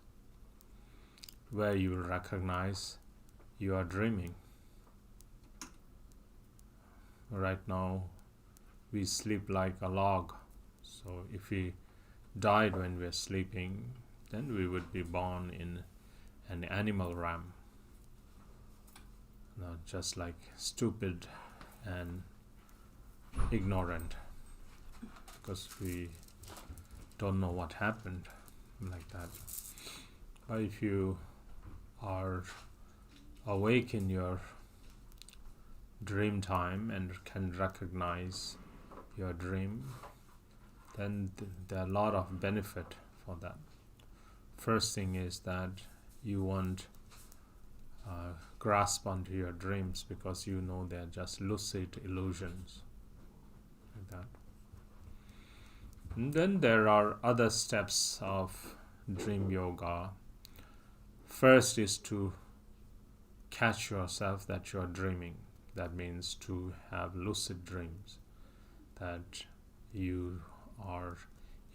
Speaker 2: where you will recognize you are dreaming. Right now we sleep like a log. So if we died when we are sleeping, then we would be born in an animal realm. Just like stupid and ignorant, because we don't know what happened, like that. But if you are awake in your dream time and can recognize your dream, then there are a lot of benefit for that. First thing is that you won't grasp onto your dreams, because you know they are just lucid illusions, like that. And then there are other steps of dream yoga. First is to catch yourself that you are dreaming. That means to have lucid dreams, that you are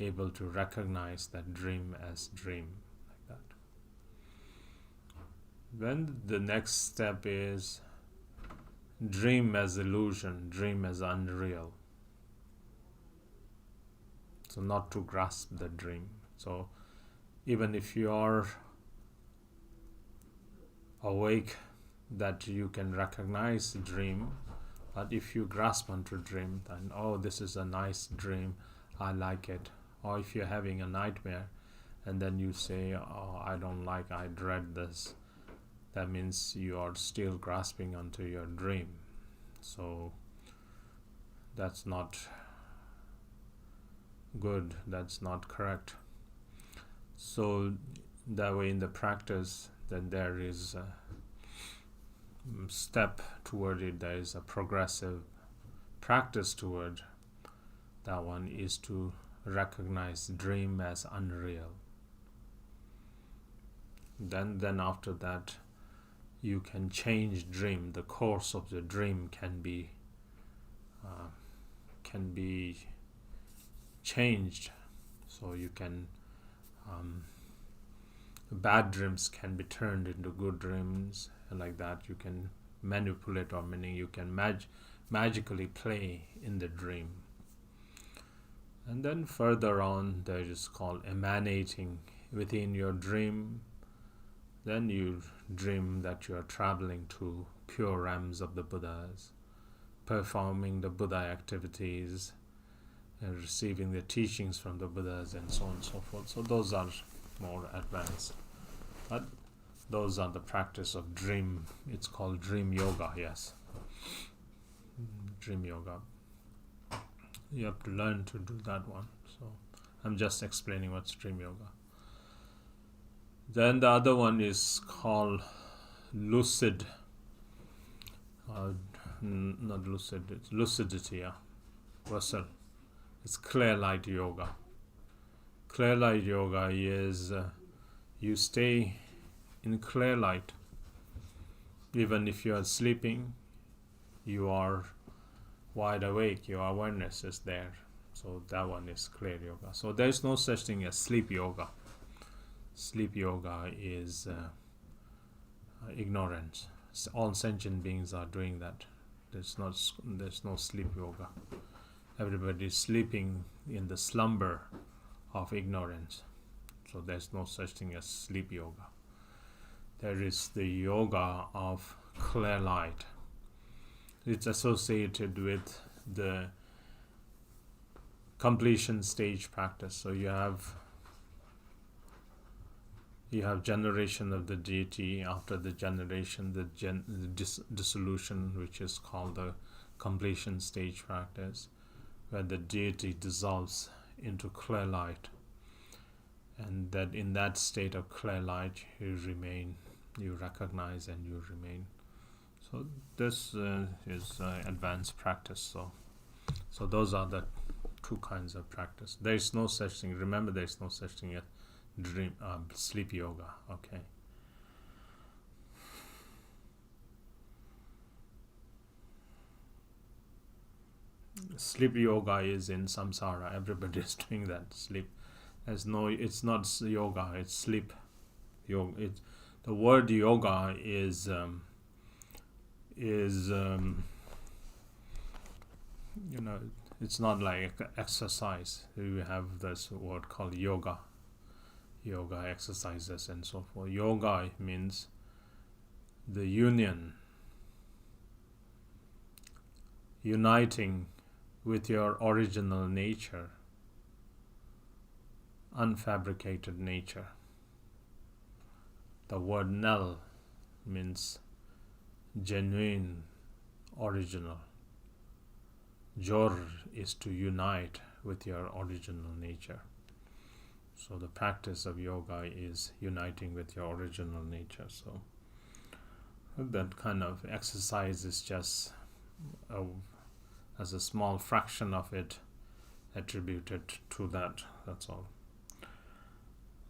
Speaker 2: able to recognize that dream as dream, like that. Then the next step is dream as illusion, dream as unreal. So not to grasp the dream. So even if you are awake, that you can recognize the dream, but if you grasp onto dream, then this is a nice dream, I like it. Or if you're having a nightmare and then you say, I don't like, I dread this, that means you are still grasping onto your dream. So that's not good, that's not correct. So that way in the practice, then there is a step toward it, there is a progressive practice toward that one, is to recognize dream as unreal. Then after that you can change dream. The course of the dream can be changed. So you can bad dreams can be turned into good dreams, and like that you can manipulate, or meaning you can magically play in the dream. And then further on there is called emanating within your dream. Then you dream that you are traveling to pure realms of the Buddhas, performing the Buddha activities and receiving the teachings from the Buddhas, and so on and so forth. So those are more advanced, but those are the practice of dream. It's called dream yoga. Yes, dream yoga. You have to learn to do that one. So I'm just explaining what's dream yoga. Then the other one is called lucid. Not lucid, it's lucidity. Russell. It's clear light yoga. Clear light yoga is you stay in clear light. Even if you are sleeping, you are wide awake, your awareness is there. So that one is clear yoga. So there is no such thing as sleep yoga. Sleep yoga is ignorance. All sentient beings are doing that. There's no sleep yoga. Everybody is sleeping in the slumber of ignorance. So there's no such thing as sleep yoga. There is the yoga of clear light. It's associated with the completion stage practice. So you have generation of the deity. After the generation, the dissolution, which is called the completion stage practice, where the deity dissolves into clear light. and that in that state of clear light you remain, you recognize and you remain. So this is advanced practice. So those are the two kinds of practice. There is no such thing. Remember, there is no such thing as sleep yoga. Okay. Sleep yoga is in samsara. Everybody is doing that. Sleep. There's no. It's not yoga. It's sleep. Yoga. The word yoga is it's not like exercise. You have this word called yoga exercises and so forth. Yoga means the uniting with your original nature, unfabricated nature. The word nal means genuine, original. Jor is to unite with your original nature. So the practice of yoga is uniting with your original nature. So that kind of exercise is just as a small fraction of it attributed to that. That's all.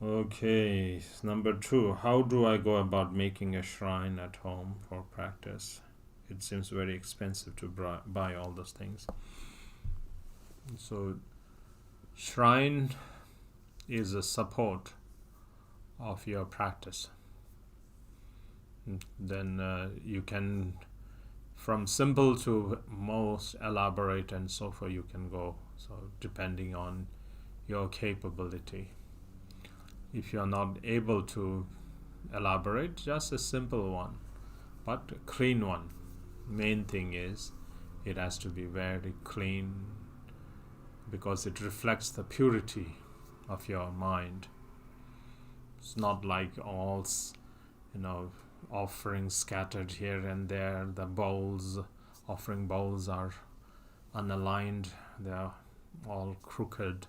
Speaker 2: Okay, number 2. How do I go about making a shrine at home for practice? It seems very expensive to buy all those things. So shrine is a support of your practice. Then you can, from simple to most elaborate and so forth, you can go. So depending on your capability. If you are not able to elaborate, just a simple one, but a clean one. Main thing is it has to be very clean, because it reflects the purity of your mind. It's not like all, offerings scattered here and there. The offering bowls are unaligned. They are all crooked.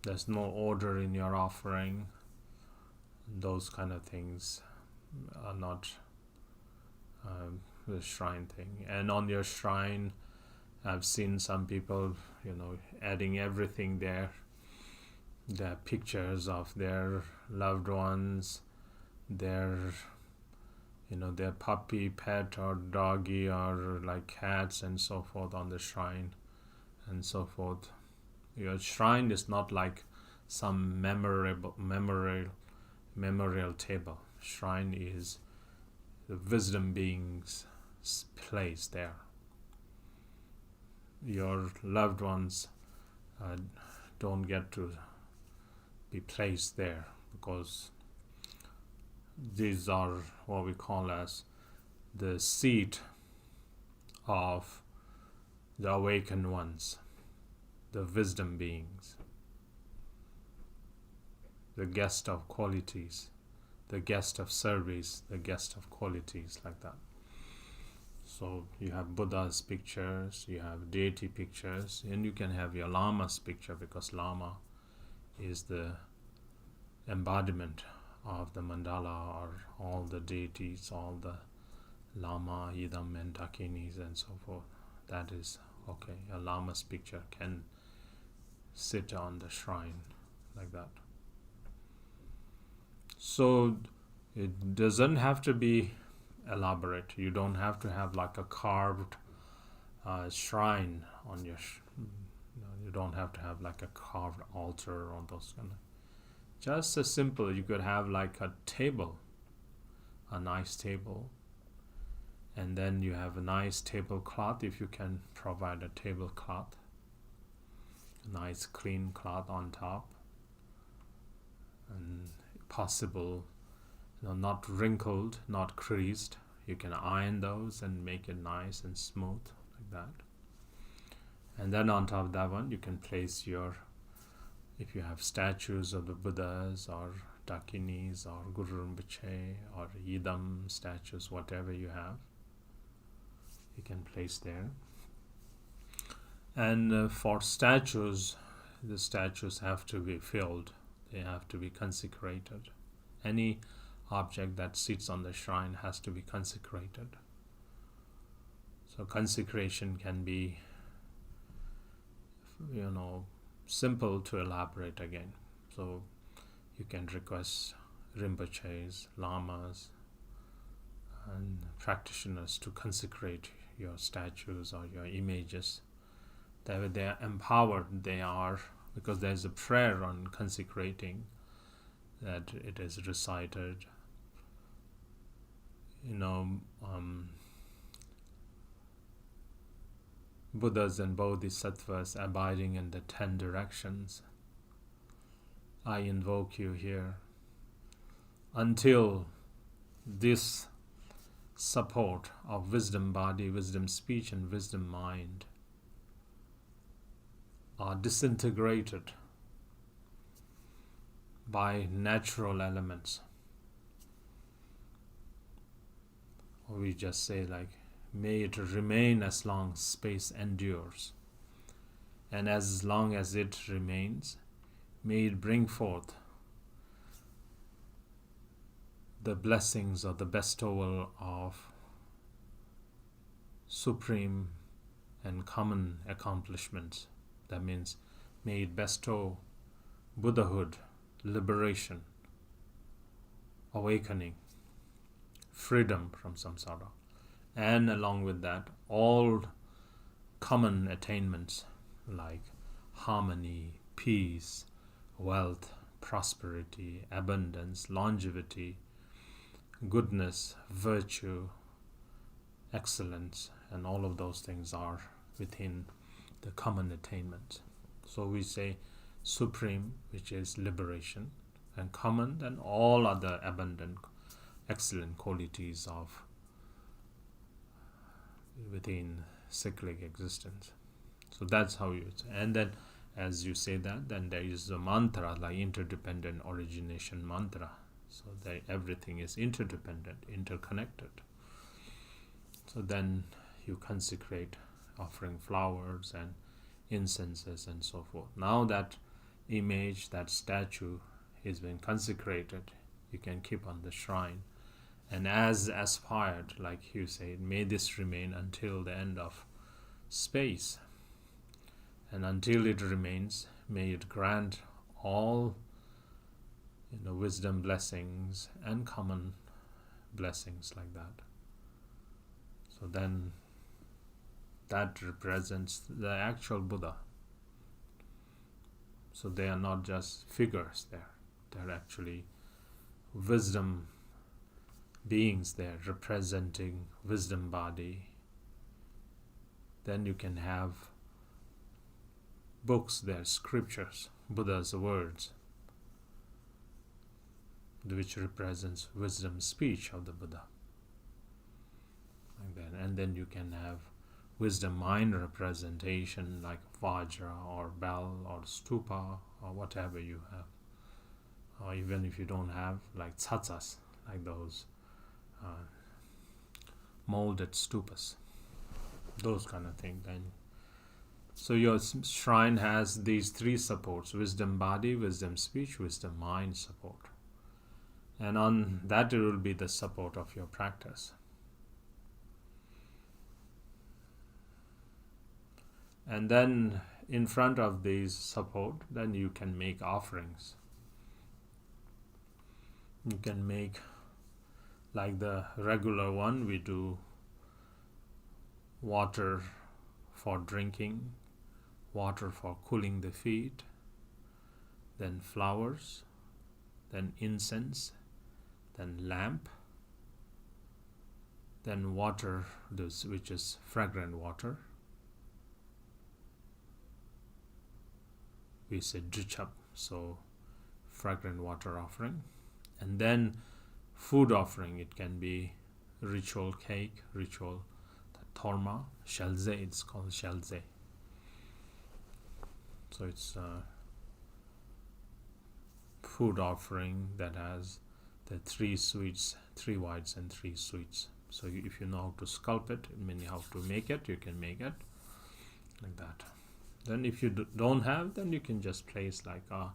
Speaker 2: There's no order in your offering. Those kind of things are not the shrine thing. And on your shrine, I've seen some people, adding everything there. Their pictures of their loved ones, their puppy, pet, or doggy, or like cats and so forth on the shrine and so forth. Your shrine is not like some memorial table. Shrine is the wisdom beings' place there. Your loved ones don't get to be placed there, because these are what we call as the seat of the awakened ones, the wisdom beings, the guest of qualities, the guest of service, the guest of qualities, like that. So you have Buddha's pictures, you have deity pictures, and you can have your Lama's picture, because Lama is the embodiment of the mandala, or all the deities, all the Lama, Idam, and Dakinis, and so forth. That is okay. A Lama's picture can sit on the shrine like that. So it doesn't have to be elaborate. You don't have to have like a carved shrine on your you don't have to have like a carved altar or those kind of. Just a simple, you could have like a table, a nice table, and then you have a nice tablecloth, if you can provide a tablecloth, a nice clean cloth on top, and possible, not wrinkled, not creased. You can iron those and make it nice and smooth like that. And then on top of that one, you can place your, if you have statues of the Buddhas or Dakinis or Guru Rinpoche or Idam statues, whatever you have, you can place there. And for statues, the statues have to be filled. They have to be consecrated. Any object that sits on the shrine has to be consecrated. So consecration can be, simple to elaborate again. So you can request Rinpoches, lamas, and practitioners to consecrate your statues or your images. That way they are empowered, because there's a prayer on consecrating that it is recited. Buddhas and Bodhisattvas abiding in the 10 directions. I invoke you here until this support of wisdom body, wisdom speech, and wisdom mind are disintegrated by natural elements. Or we just say may it remain as long as space endures. And as long as it remains, may it bring forth the blessings or the bestowal of supreme and common accomplishments. That means may it bestow Buddhahood, liberation, awakening, freedom from samsara, and along with that, all common attainments like harmony, peace, wealth, prosperity, abundance, longevity, goodness, virtue, excellence, and all of those things are within the common attainment. So we say supreme, which is liberation, and common, then all other abundant, excellent qualities of within cyclic existence. So that's how you say. And then as you say that, then there is a mantra, like interdependent origination mantra. So that everything is interdependent, interconnected. So then you consecrate, offering flowers and incenses and so forth. Now that image, that statue has been consecrated, you can keep on the shrine. And as aspired, like you say, may this remain until the end of space. And until it remains, may it grant all wisdom blessings and common blessings like that. So then that represents the actual Buddha. So they are not just figures there. They're actually wisdom beings there representing wisdom body. Then you can have books there, scriptures, Buddha's words, which represents wisdom speech of the Buddha. Like that. And then you can have wisdom mind representation like Vajra or bell or stupa or whatever you have. Or even if you don't have, like tsatsas, like those molded stupas, those kind of things. Then, so your shrine has these 3 supports: wisdom body, wisdom speech, wisdom mind support. And on that it will be the support of your practice. And then in front of these support, then you can make offerings. You can make, like the regular one, we do water for drinking, water for cooling the feet, then flowers, then incense, then lamp, then water, which is fragrant water. We say drichap, so fragrant water offering. And then food offering, it can be ritual cake, ritual torma, shelze, it's called shelze. So it's a food offering that has the 3 sweets, 3 whites and 3 sweets. So if you know how to sculpt it, meaning how to make it, you can make it like that. Then if you don't have, then you can just place like a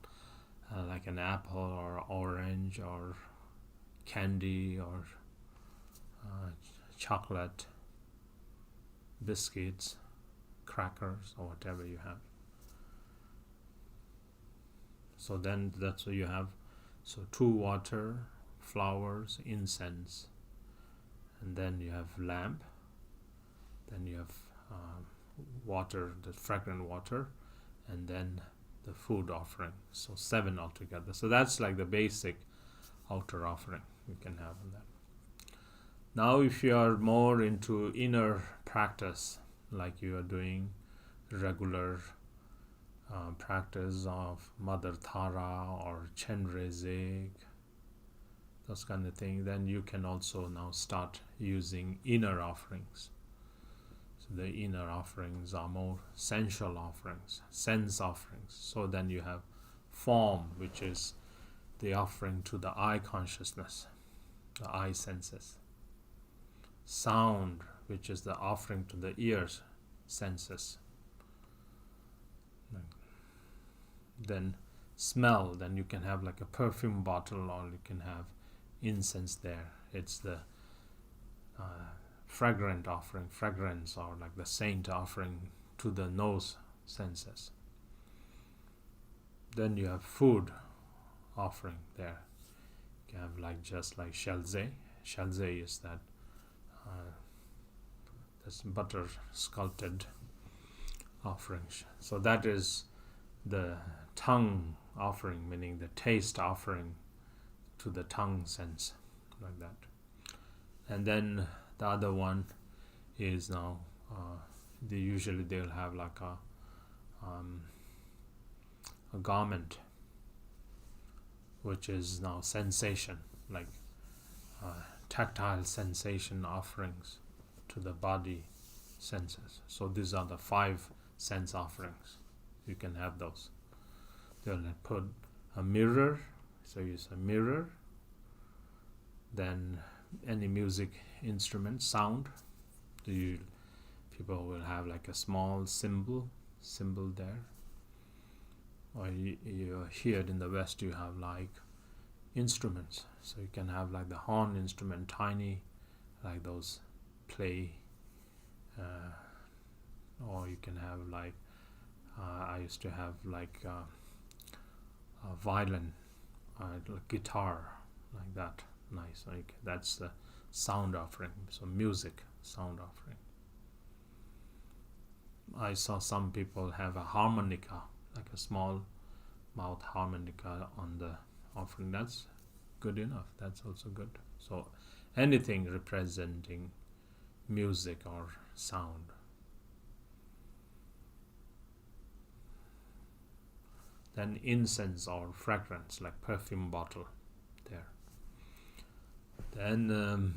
Speaker 2: like an apple or orange or candy or chocolate, biscuits, crackers, or whatever you have. So then that's what you have. So 2 water, flowers, incense, and then you have lamp, then you have water, the fragrant water, and then the food offering. So 7 altogether. So that's like the basic outer offering you can have on that. Now if you are more into inner practice, like you are doing regular practice of Mother Tara or Chenrezik, those kind of things, then you can also now start using inner offerings. So the inner offerings are more sensual offerings, sense offerings. So then you have form, which is the offering to the eye consciousness, the eye senses. Sound, which is the offering to the ears senses. Then smell, then you can have like a perfume bottle, or you can have incense there. It's the fragrant offering, fragrance, or like the saint offering to the nose senses. Then you have food offering there. You have like just like shelze. Shelze is that this butter sculpted offerings. So that is the tongue offering, meaning the taste offering to the tongue sense, like that. And then the other one is now they'll have like a garment, which is now sensation, like tactile sensation offerings to the body senses. So these are the 5 sense offerings. You can have those. They'll put a mirror, so use a mirror. Then any music instrument, sound. People will have like a small cymbal there. Or you here in the West you have like instruments. So you can have like the horn instrument, tiny, like those play. Or you can have like I used to have like a violin, guitar, like that. Nice. Like that's the sound offering. So music, sound offering. I saw some people have a harmonica, like a small mouth harmonica on the offering. That's good enough. That's also good. So anything representing music or sound. Then incense or fragrance, like perfume bottle there. Then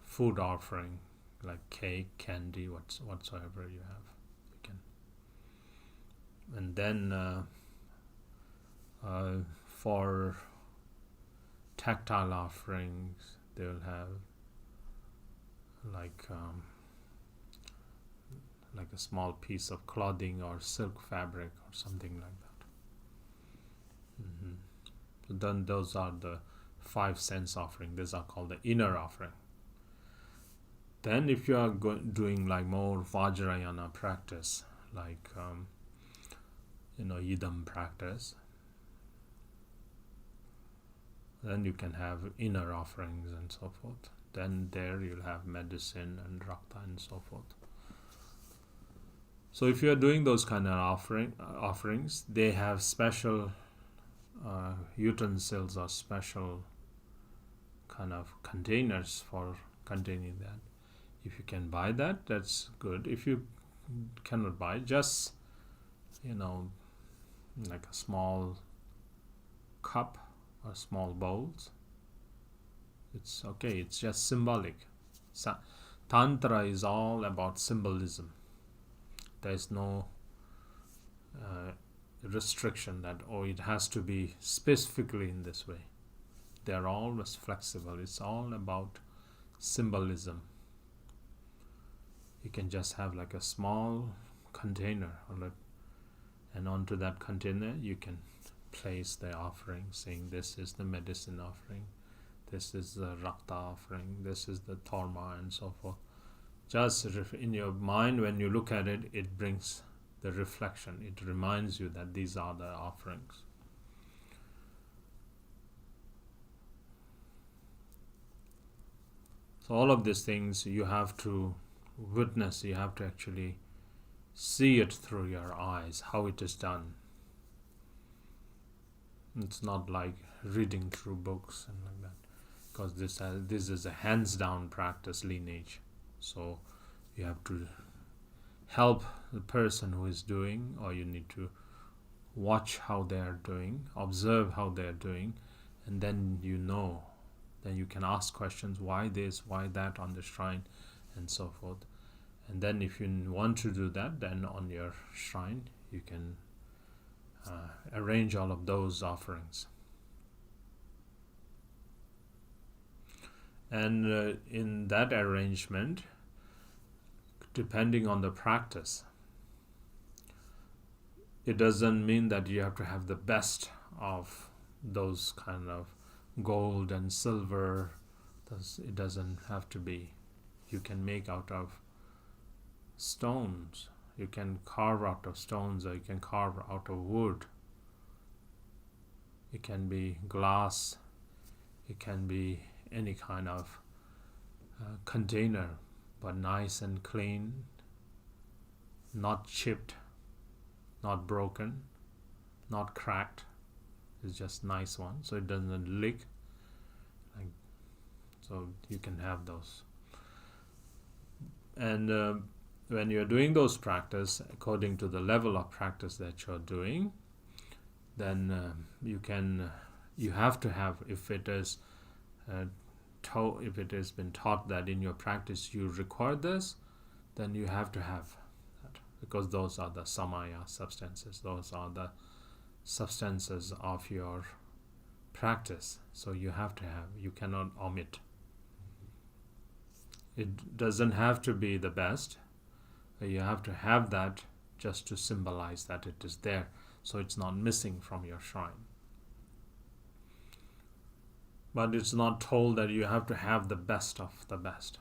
Speaker 2: food offering, like cake, candy, whatsoever you have, you can. And then for tactile offerings, they'll have like a small piece of clothing or silk fabric or something like that. So then those are the 5 sense offering. These are called the inner offering. Then if you are doing like more Vajrayana practice, like Yidam practice, then you can have inner offerings and so forth. Then there you'll have medicine and rakta and so forth. So if you are doing those kind of offerings, they have special utensils or special kind of containers for containing that. If you can buy that, that's good. If you cannot buy, just like a small cup or small bowls, it's okay. It's just symbolic. Tantra is all about symbolism. There is no restriction that it has to be specifically in this way. They are always flexible. It's all about symbolism. You can just have like a small container, and onto that container you can place the offering, saying this is the medicine offering, this is the rakta offering, this is the dharma, and so forth. Just in your mind, when you look at it, it brings the reflection. It reminds you that these are the offerings. So all of these things you have to witness, you have to actually see it through your eyes, how it is done. It's not like reading through books and like that, because this is a hands-down practice lineage. So you have to help the person who is doing, or you need to watch how they are doing, observe how they are doing, and then then you can ask questions, why this, why that on the shrine, and so forth. And then if you want to do that, then on your shrine you can arrange all of those offerings. And in that arrangement, depending on the practice, it doesn't mean that you have to have the best of those kind of gold and silver. It doesn't have to be. You can make out of stones. You can carve out of stones, or you can carve out of wood. It can be glass. It can be any kind of container, but nice and clean, not chipped, not broken, not cracked. It's just nice one, so it doesn't leak. So you can have those. And when you're doing those practice, according to the level of practice that you're doing, then you have to have, if it has been taught that in your practice you require this, then you have to have that, because those are the samaya substances. Those are the substances of your practice. So you have to have, you cannot omit. It doesn't have to be the best. You have to have that just to symbolize that it is there, so it's not missing from your shrine. But it's not told that you have to have the best of the best.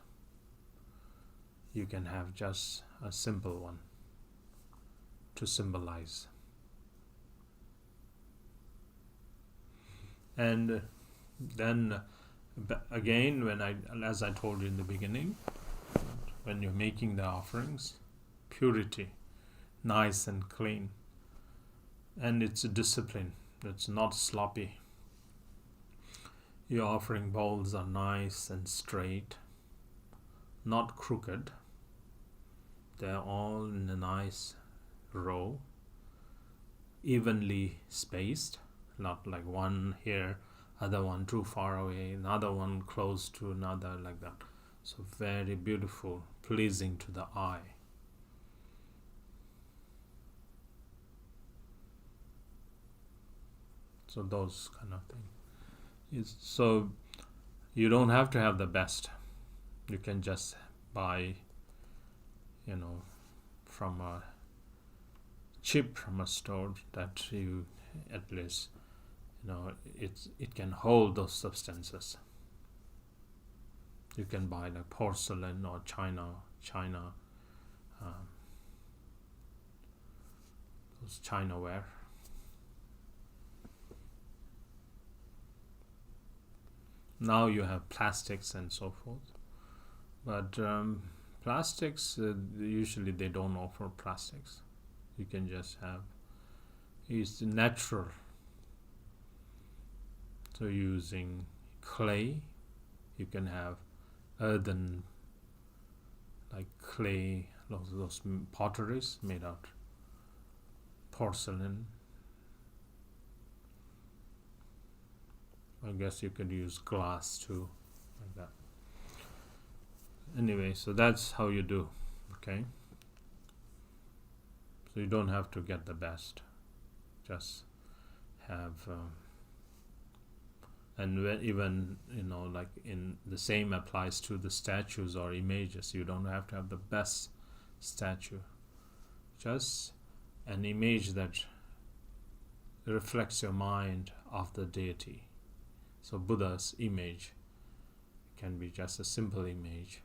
Speaker 2: You can have just a simple one to symbolize. And then again, as I told you in the beginning, when you're making the offerings, purity, nice and clean, and it's a discipline. It's not sloppy. Your offering bowls are nice and straight, not crooked. They're all in a nice row, evenly spaced, not like one here, other one too far away, another one close to another, like that. So very beautiful, pleasing to the eye. So those kind of things. So you don't have to have the best. You can just buy, from a store that you at least, it can hold those substances. You can buy like porcelain or china, those chinaware. Now you have plastics and so forth, but plastics, usually they don't offer plastics. You can just have, it's natural. So using clay, you can have earthen, like clay, those potteries made out porcelain. I guess you could use glass too, like that. Anyway, so that's how you do, okay? So you don't have to get the best. Just have, and even, like in the same applies to the statues or images. You don't have to have the best statue. Just an image that reflects your mind of the deity. So Buddha's image can be just a simple image,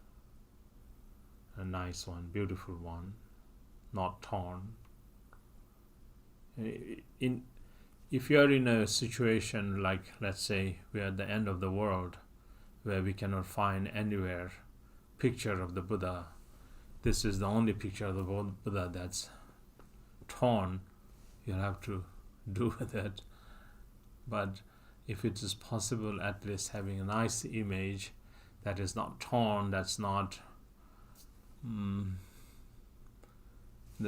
Speaker 2: a nice one, beautiful one, not torn. If you are in a situation like, let's say, we are at the end of the world, where we cannot find anywhere picture of the Buddha, this is the only picture of the Buddha that's torn, you'll have to do with it. But if it is possible, at least having a nice image that is not torn, that's not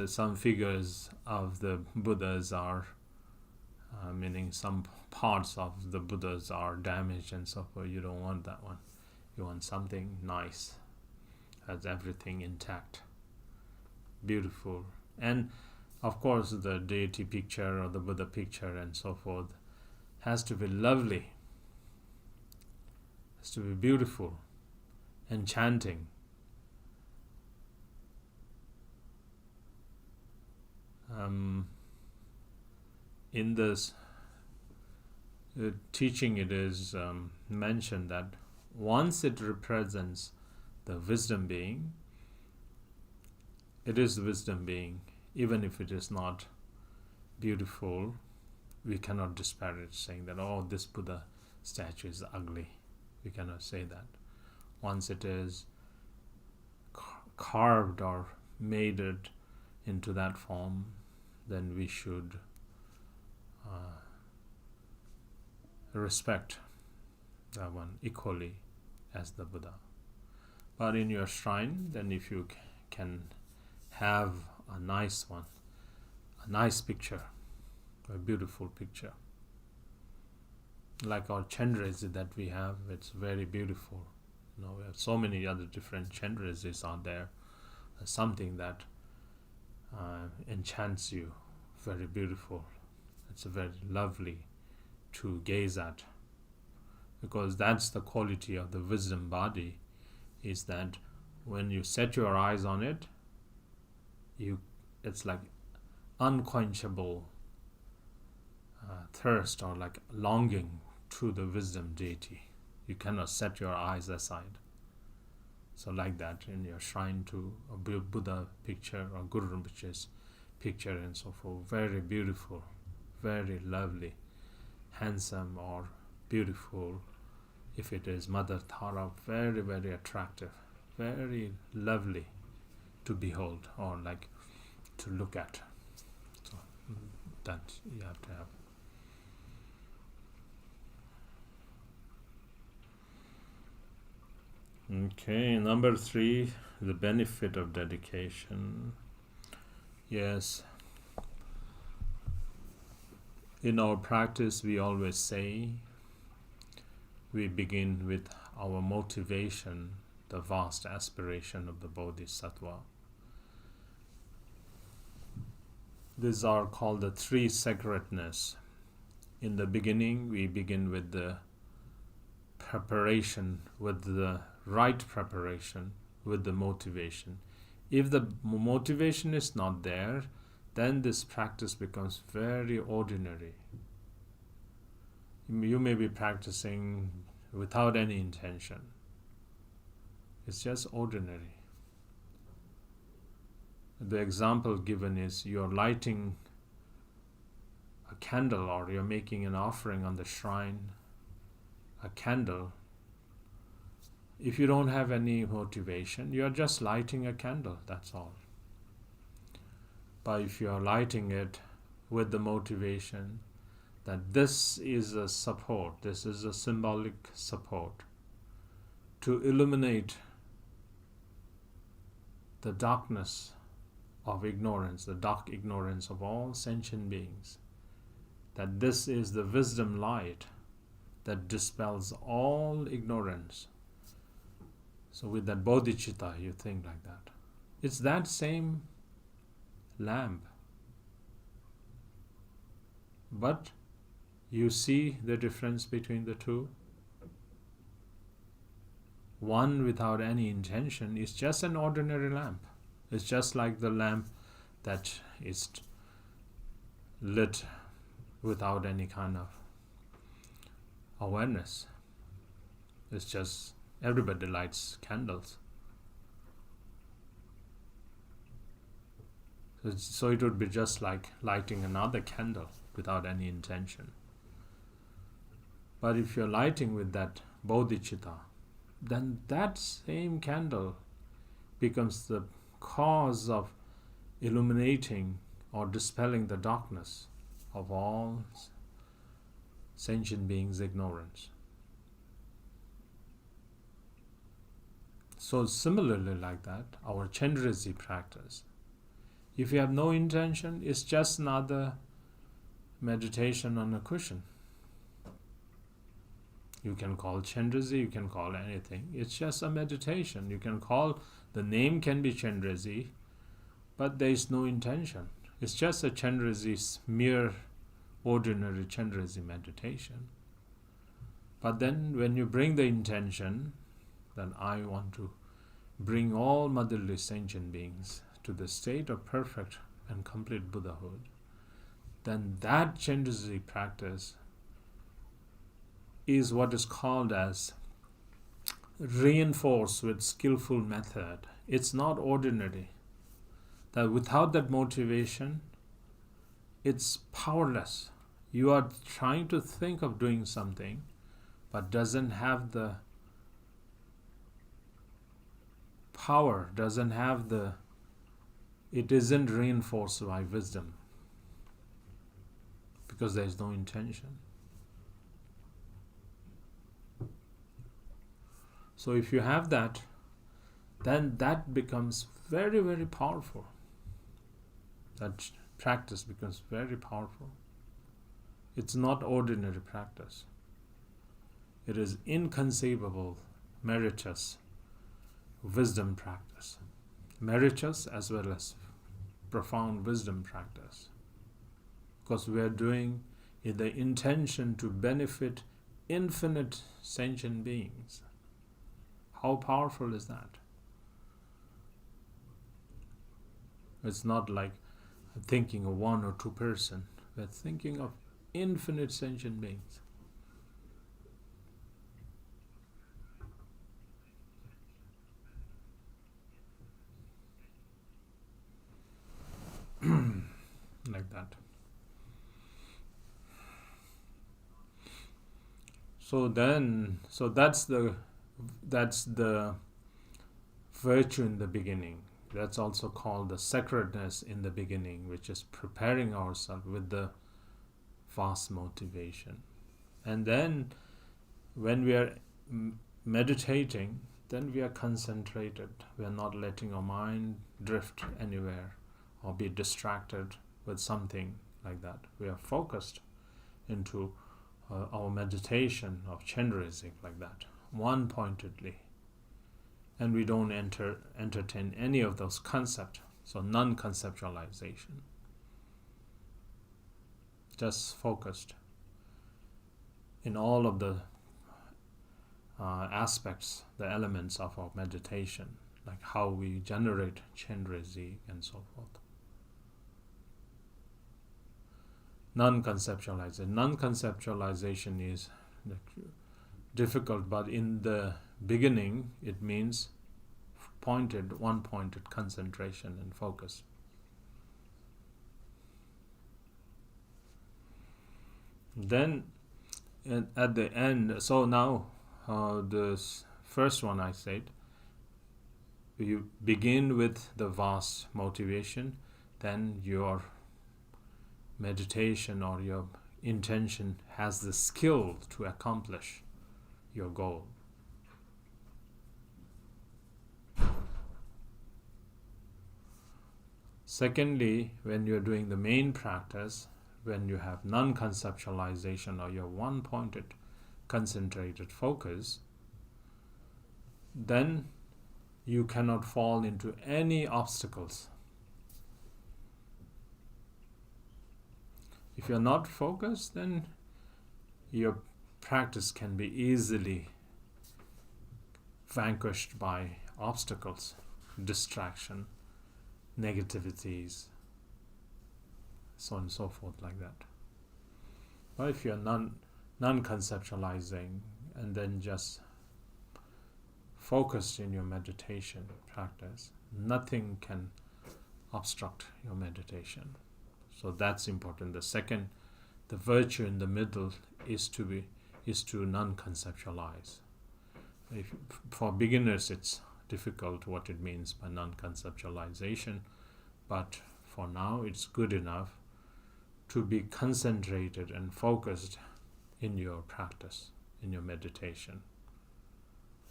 Speaker 2: some figures of the Buddhas are meaning some parts of the Buddhas are damaged and so forth. You don't want that one. You want something nice, has everything intact, beautiful. And of course the deity picture or the Buddha picture and so forth has to be lovely, has to be beautiful, enchanting. In this teaching, it is mentioned that once it represents the wisdom being, it is the wisdom being. Even if it is not beautiful, we cannot disparage, saying that, oh, this Buddha statue is ugly. We cannot say that. Once it is carved or made it into that form, then we should respect that one equally as the Buddha. But in your shrine, then if you can have a nice one, a nice picture, a beautiful picture, like our Chenrezik that we have, it's very beautiful. We have so many other different Chenreziks out there. Something that enchants you, very beautiful. It's very lovely to gaze at, because that's the quality of the wisdom body, is that when you set your eyes on it, it's like unquenchable thirst or like longing to the wisdom deity. You cannot set your eyes aside. So like that, in your shrine to a Buddha picture or Guru Rinpoche's picture and so forth, very beautiful, very lovely, handsome or beautiful. If it is Mother Tara, very, very attractive, very lovely to behold or like to look at. So that you have to have. Okay, number 3, the benefit of dedication. Yes, in our practice we always say we begin with our motivation, the vast aspiration of the Bodhisattva. These are called the 3 sacredness. In the beginning, we begin with the preparation, with the right preparation, with the motivation. If the motivation is not there, then this practice becomes very ordinary. You may be practicing without any intention. It's just ordinary. The example given is you're lighting a candle or you're making an offering on the shrine, a candle. If you don't have any motivation, you're just lighting a candle, that's all. But if you're lighting it with the motivation that this is a support, this is a symbolic support to illuminate the darkness of ignorance, the dark ignorance of all sentient beings, that this is the wisdom light that dispels all ignorance. So with that bodhicitta, you think like that. It's that same lamp. But you see the difference between the two? One without any intention is just an ordinary lamp. It's just like the lamp that is lit without any kind of awareness. It's just everybody lights candles. So it would be just like lighting another candle without any intention. But if you're lighting with that bodhicitta, then that same candle becomes the cause of illuminating or dispelling the darkness of all sentient beings' ignorance. So similarly like that, our Chenrezik practice, if you have no intention, it's just another meditation on a cushion. You can call Chenrezik, you can call anything. It's just a meditation. You can call, the name can be Chenrezik, but there is no intention. It's just a Chenrezik, mere ordinary Chenrezik meditation. But then when you bring the intention, then I want to bring all motherly sentient beings to the state of perfect and complete Buddhahood, then that Chenrezik practice is what is called as reinforced with skillful method. It's not ordinary. That without that motivation, it's powerless. You are trying to think of doing something, but doesn't have the power, it isn't reinforced by wisdom because there is no intention. So if you have that, then that becomes very, very powerful. That practice becomes very powerful. It's not ordinary practice. It is inconceivable, meritorious wisdom practice. Meritorious as well as profound wisdom practice. Because we are doing in the intention to benefit infinite sentient beings. How powerful is that? It's not like thinking of one or two person. We're thinking of infinite sentient beings. Like that. So that's the virtue in the beginning. That's also called the sacredness in the beginning, which is preparing ourselves with the vast motivation. And then when we are meditating, then we are concentrated. We are not letting our mind drift anywhere or be distracted with something like that. We are focused into our meditation of Chenrezik like that, one-pointedly. And we don't entertain any of those concepts, so non-conceptualization. Just focused in all of the aspects, the elements of our meditation, like how we generate Chenrezik and so forth. Non-conceptualization. Non-conceptualization is difficult, but in the beginning it means one-pointed concentration and focus. Then at the end, so now this first one I said, you begin with the vast motivation, then your meditation or your intention has the skill to accomplish your goal. Secondly, when you're doing the main practice, when you have non-conceptualization or your one-pointed concentrated focus, then you cannot fall into any obstacles. If you're not focused, then your practice can be easily vanquished by obstacles, distraction, negativities, so on and so forth like that. But if you're non-conceptualizing and then just focused in your meditation practice, nothing can obstruct your meditation. So that's important. The second, the virtue in the middle is to non-conceptualize. For beginners, it's difficult what it means by non-conceptualization, but for now, it's good enough to be concentrated and focused in your practice, in your meditation,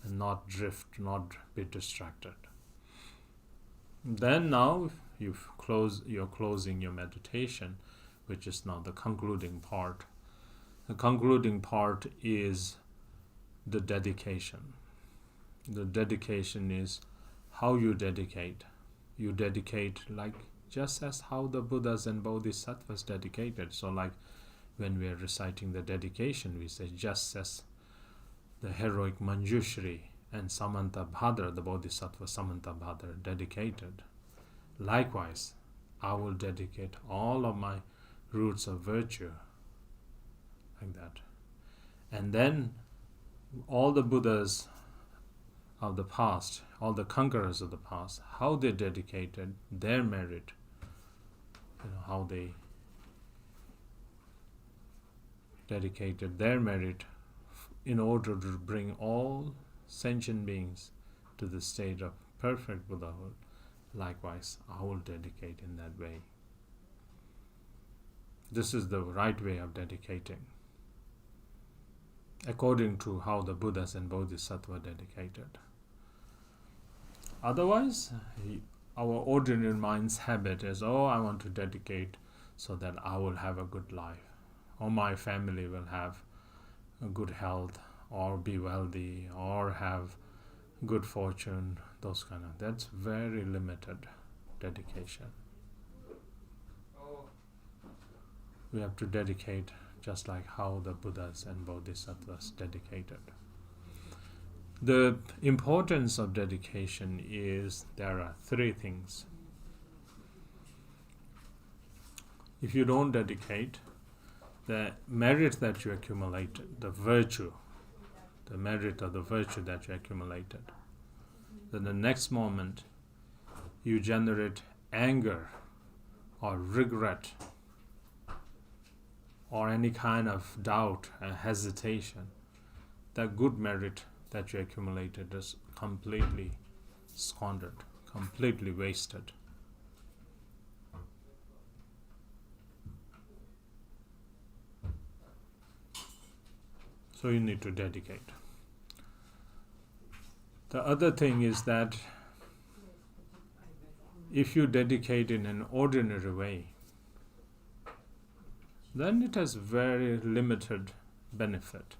Speaker 2: and not drift, not be distracted. Then now you're closing your meditation, which is now the concluding part. The concluding part is the dedication. The dedication is how you dedicate. You dedicate like just as how the Buddhas and Bodhisattvas dedicated. So like when we are reciting the dedication, we say just as the heroic Manjushri and Samantabhadra, the Bodhisattva Samantabhadra, dedicated. Likewise, I will dedicate all of my roots of virtue like that. And then all the Buddhas of the past, all the conquerors of the past, how they dedicated their merit, how they dedicated their merit in order to bring all sentient beings to the state of perfect Buddhahood. Likewise, I will dedicate in that way. This is the right way of dedicating, according to how the Buddhas and Bodhisattvas dedicated. Otherwise, our ordinary mind's habit is, I want to dedicate so that I will have a good life, or my family will have a good health, or be wealthy, or have good fortune, those kind of. That's very limited dedication. We have to dedicate just like how the Buddhas and Bodhisattvas dedicated. The importance of dedication is there are three things. If you don't dedicate, the merit that you accumulated, the virtue, the merit of the virtue that you accumulated, then the next moment you generate anger or regret or any kind of doubt and hesitation, that good merit that you accumulated is completely squandered, completely wasted. So you need to dedicate. The other thing is that if you dedicate in an ordinary way, then it has very limited benefit.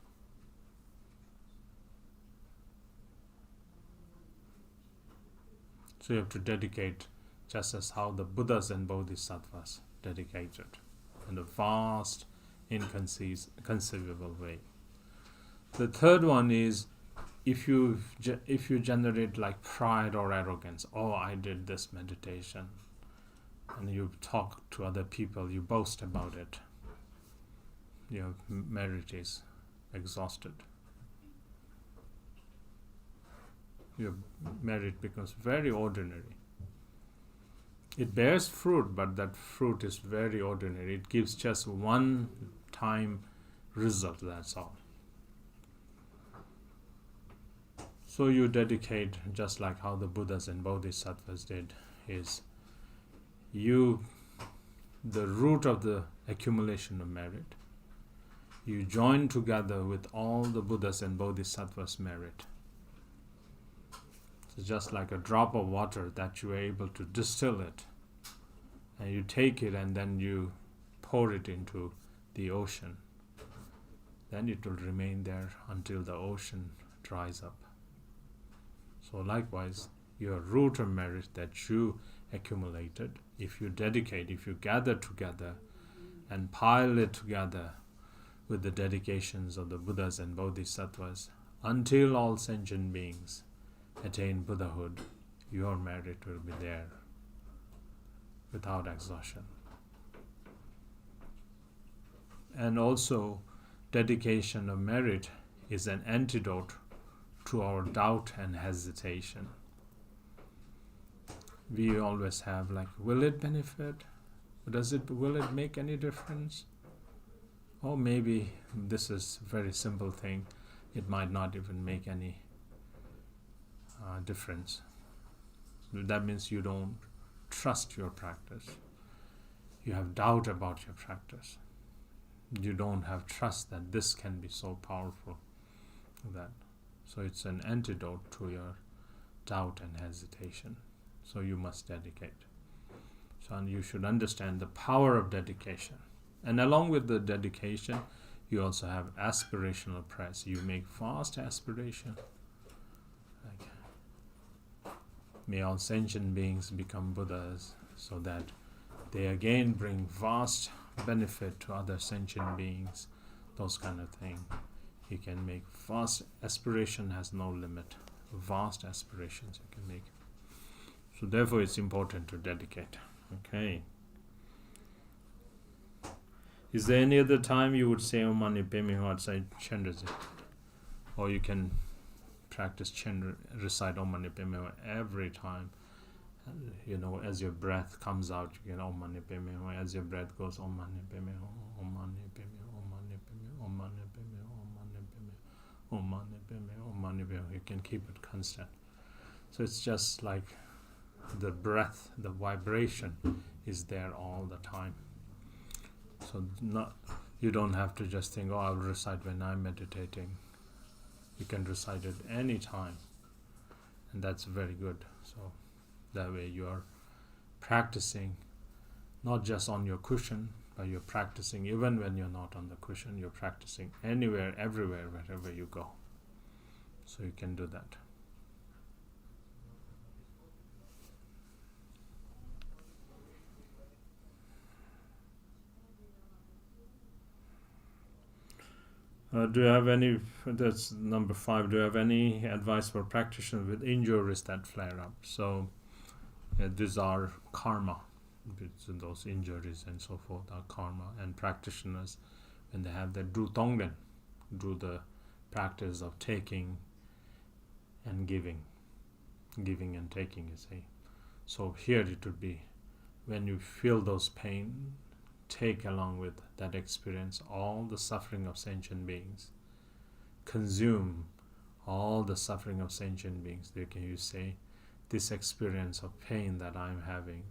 Speaker 2: So you have to dedicate just as how the Buddhas and Bodhisattvas dedicated in a vast, inconceivable way. The third one is if you generate like pride or arrogance, I did this meditation, and you talk to other people, you boast about it, your merit is exhausted. Your merit becomes very ordinary. It bears fruit, but that fruit is very ordinary. It gives just one time result, that's all. So you dedicate just like how the Buddhas and Bodhisattvas did, is the root of the accumulation of merit, you join together with all the Buddhas and Bodhisattvas' merit. So just like a drop of water that you are able to distill it, and you take it and then you pour it into the ocean, then it will remain there until the ocean dries up. So likewise, your root of merit that you accumulated, if you dedicate, if you gather together and pile it together with the dedications of the Buddhas and Bodhisattvas, until all sentient beings attain Buddhahood, your merit will be there without exhaustion. And also, dedication of merit is an antidote to our doubt and hesitation. We always have like, will it benefit? Will it make any difference? Or maybe this is a very simple thing. It might not even make any difference. That means you don't trust your practice. You have doubt about your practice. You don't have trust that this can be so powerful. So it's an antidote to your doubt and hesitation. So you must dedicate. So you should understand the power of dedication. And along with the dedication, you also have aspirational press. You make vast aspiration. Like, may all sentient beings become Buddhas, so that they again bring vast benefit to other sentient beings. Those kind of thing. You can make vast aspiration, has no limit. Vast aspirations you can make. So therefore it's important to dedicate. Okay. Is there any other time you would say Om Mani Padme Hum outside Chenrezik? Or you can practice recite Om Mani Padme Hum every time. As your breath comes out, you can Om Mani Padme Hum. As your breath goes, Om Mani Padme Hum, Om Mani Padme Hum, Om Mani Padme Hum, Om Mani Padme Hum, Om Mani Padme Hum, Om Mani Padme Hum, Om Mani Padme Hum. You can keep it constant. So it's just like the breath, the vibration is there all the time. So you don't have to just think, I'll recite when I'm meditating. You can recite it any time. And that's very good. So that way you are practicing not just on your cushion, but you're practicing even when you're not on the cushion. You're practicing anywhere, everywhere, wherever you go. So you can do that. Do you have any, that's number 5, do you have any advice for practitioners with injuries that flare up? So these are karma, those injuries and so forth are karma. And practitioners, when they have that, do Tonglen, do the practice of taking and giving and taking, you see. So here it would be, when you feel those pain, take along with that experience all the suffering of sentient beings. Consume all the suffering of sentient beings. There can you say, this experience of pain that I'm having,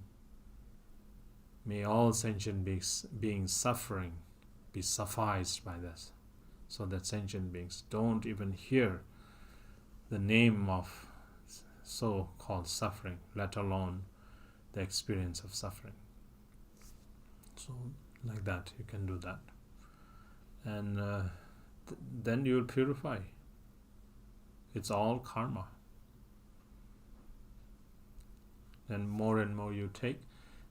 Speaker 2: may all sentient beings suffering be sufficed by this, so that sentient beings don't even hear the name of so-called suffering, let alone the experience of suffering. So like that, you can do that. And then you will purify. It's all karma. And more you take,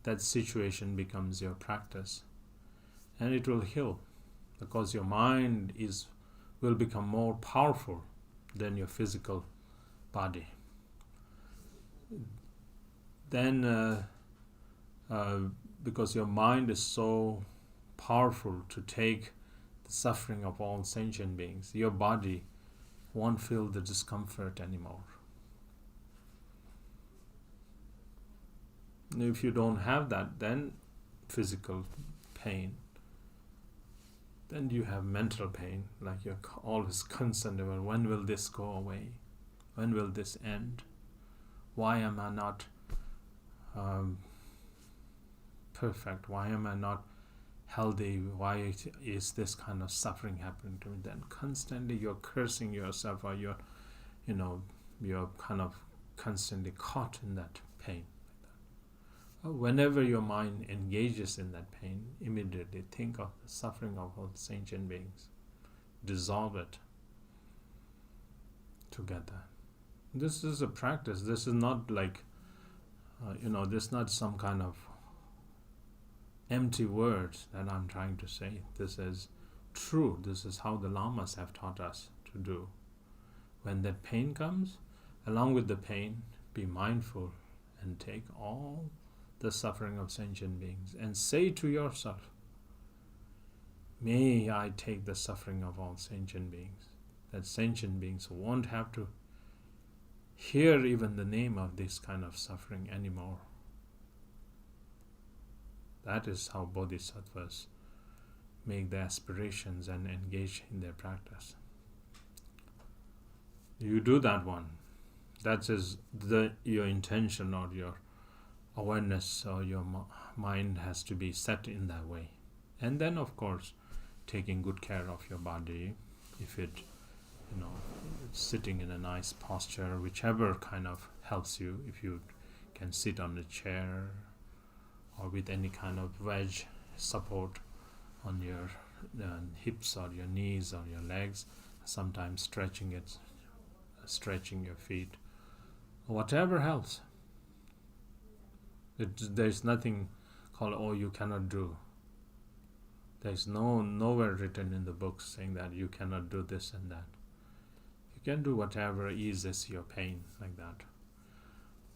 Speaker 2: that situation becomes your practice. And it will heal, because your mind will become more powerful than your physical body. Then because your mind is so powerful to take the suffering of all sentient beings, your body won't feel the discomfort anymore. And if you don't have that, then physical pain, then you have mental pain, like you're always concerned about, when will this go away? When will this end? Why am I not perfect? Why am I not healthy? Why is this kind of suffering happening to me? Then constantly you're cursing yourself, or you're kind of constantly caught in that pain. Whenever your mind engages in that pain, immediately think of the suffering of all sentient beings. Dissolve it together. This is a practice. This is not like, this is not some kind of empty words that I'm trying to say. This is true. This is how the lamas have taught us to do. When that pain comes, along with the pain, be mindful and take all the suffering of sentient beings and say to yourself, may I take the suffering of all sentient beings, that sentient beings won't have to hear even the name of this kind of suffering anymore. That is how bodhisattvas make the aspirations and engage in their practice. You do that one. That is your intention, or your awareness, or your mind has to be set in that way. And then, of course, taking good care of your body. If it's sitting in a nice posture, whichever kind of helps you. If you can sit on a chair or with any kind of wedge support on your hips or your knees or your legs, sometimes stretching your feet, whatever helps. There's nothing called, you cannot do. There's nowhere written in the books saying that you cannot do this and that. You can do whatever eases your pain, like that.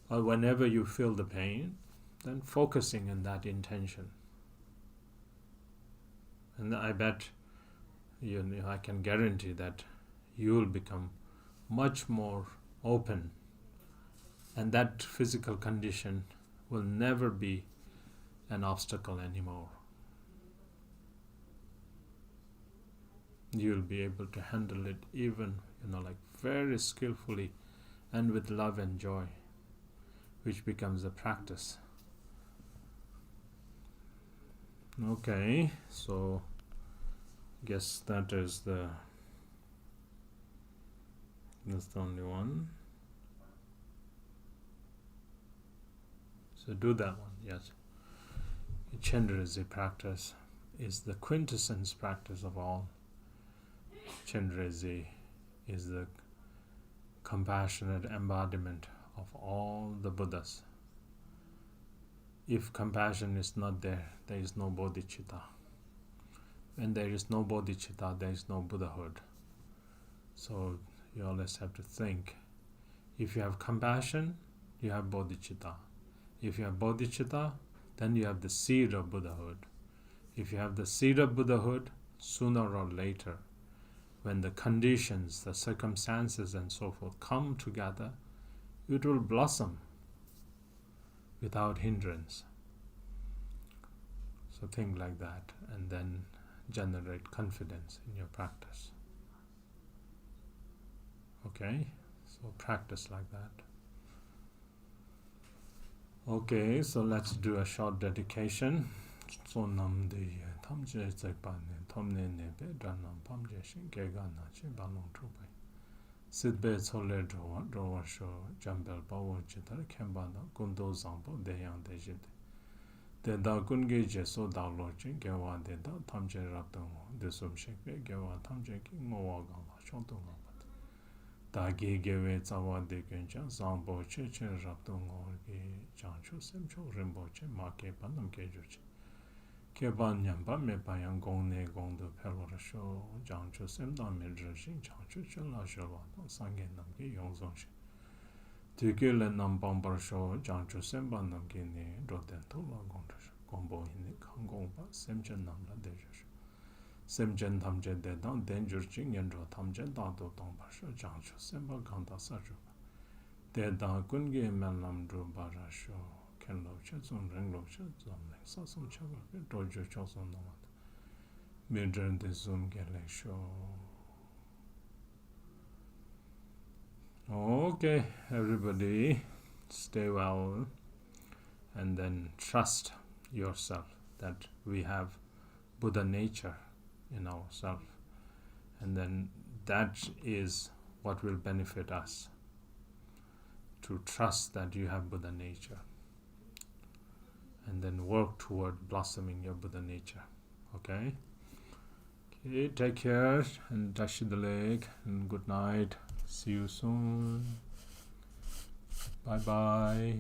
Speaker 2: Or whenever you feel the pain, then focusing on that intention. And I bet, I can guarantee that you will become much more open, and that physical condition will never be an obstacle anymore. You'll be able to handle it even, very skillfully and with love and joy, which becomes a practice. Okay, so guess that's the only one. So do that one, yes. Chenrezik practice is the quintessence practice of all. Chenrezik is the compassionate embodiment of all the Buddhas. If compassion is not there, there is no bodhicitta. When there is no bodhicitta, there is no Buddhahood. So you always have to think, if you have compassion, you have bodhicitta. If you have bodhicitta, then you have the seed of Buddhahood. If you have the seed of Buddhahood, sooner or later, when the conditions, the circumstances and so forth come together, it will blossom without hindrance. So think like that, and then generate confidence in your practice. Okay, so practice like that. Okay, so let's do a short dedication. Sonam de Tamje Zekbane, Tomne Nebe, Dranam Pamje, Shinkegana, Chimbalong Trupe. Sidbe Sole Drawer Show, Jambel Power Jitter, Kembana, Gundo Zambo, Deyan Dejit. The Dagunge so Dalochin, Gawa de Tamje Rapton, the Sum Shake, Gawa Tamje, Mowaga, Shontunga. Dagi Gawe Zawa de Genja, Zambo, Cheche Rapton, Jancho, Semcho, Rimboche, Marke, Panam Gajuch. Keban Yamba, Mepayan Gong Ne Gong the Pelor Show, Jancho, Semdam Medressing, Jancho, Chilla Showa, Sangan Namki, Yongzonshi. Tukil and Nambambar Show, Jancho, Semban Namkini, Roden Tola Gondish, Gombo in the Kangomba, Semjan Namla Dejush. Semjan Tamje de Dan Danger Jing and Tamjan Dado Dombasho, Jancho, Semba Ganda Saju. De Da Gungi Melam Drew Barasho. Loches on ring loches on like Sassum Chava, Dojo Chos on the one. Midran de Zoom Gele show. Okay, everybody, stay well, and then trust yourself that we have Buddha nature in ourselves, and then that is what will benefit us, to trust that you have Buddha nature. And then work toward blossoming your Buddha nature. Okay? Okay, take care, and Tashi Delek, and good night. See you soon. Bye-bye.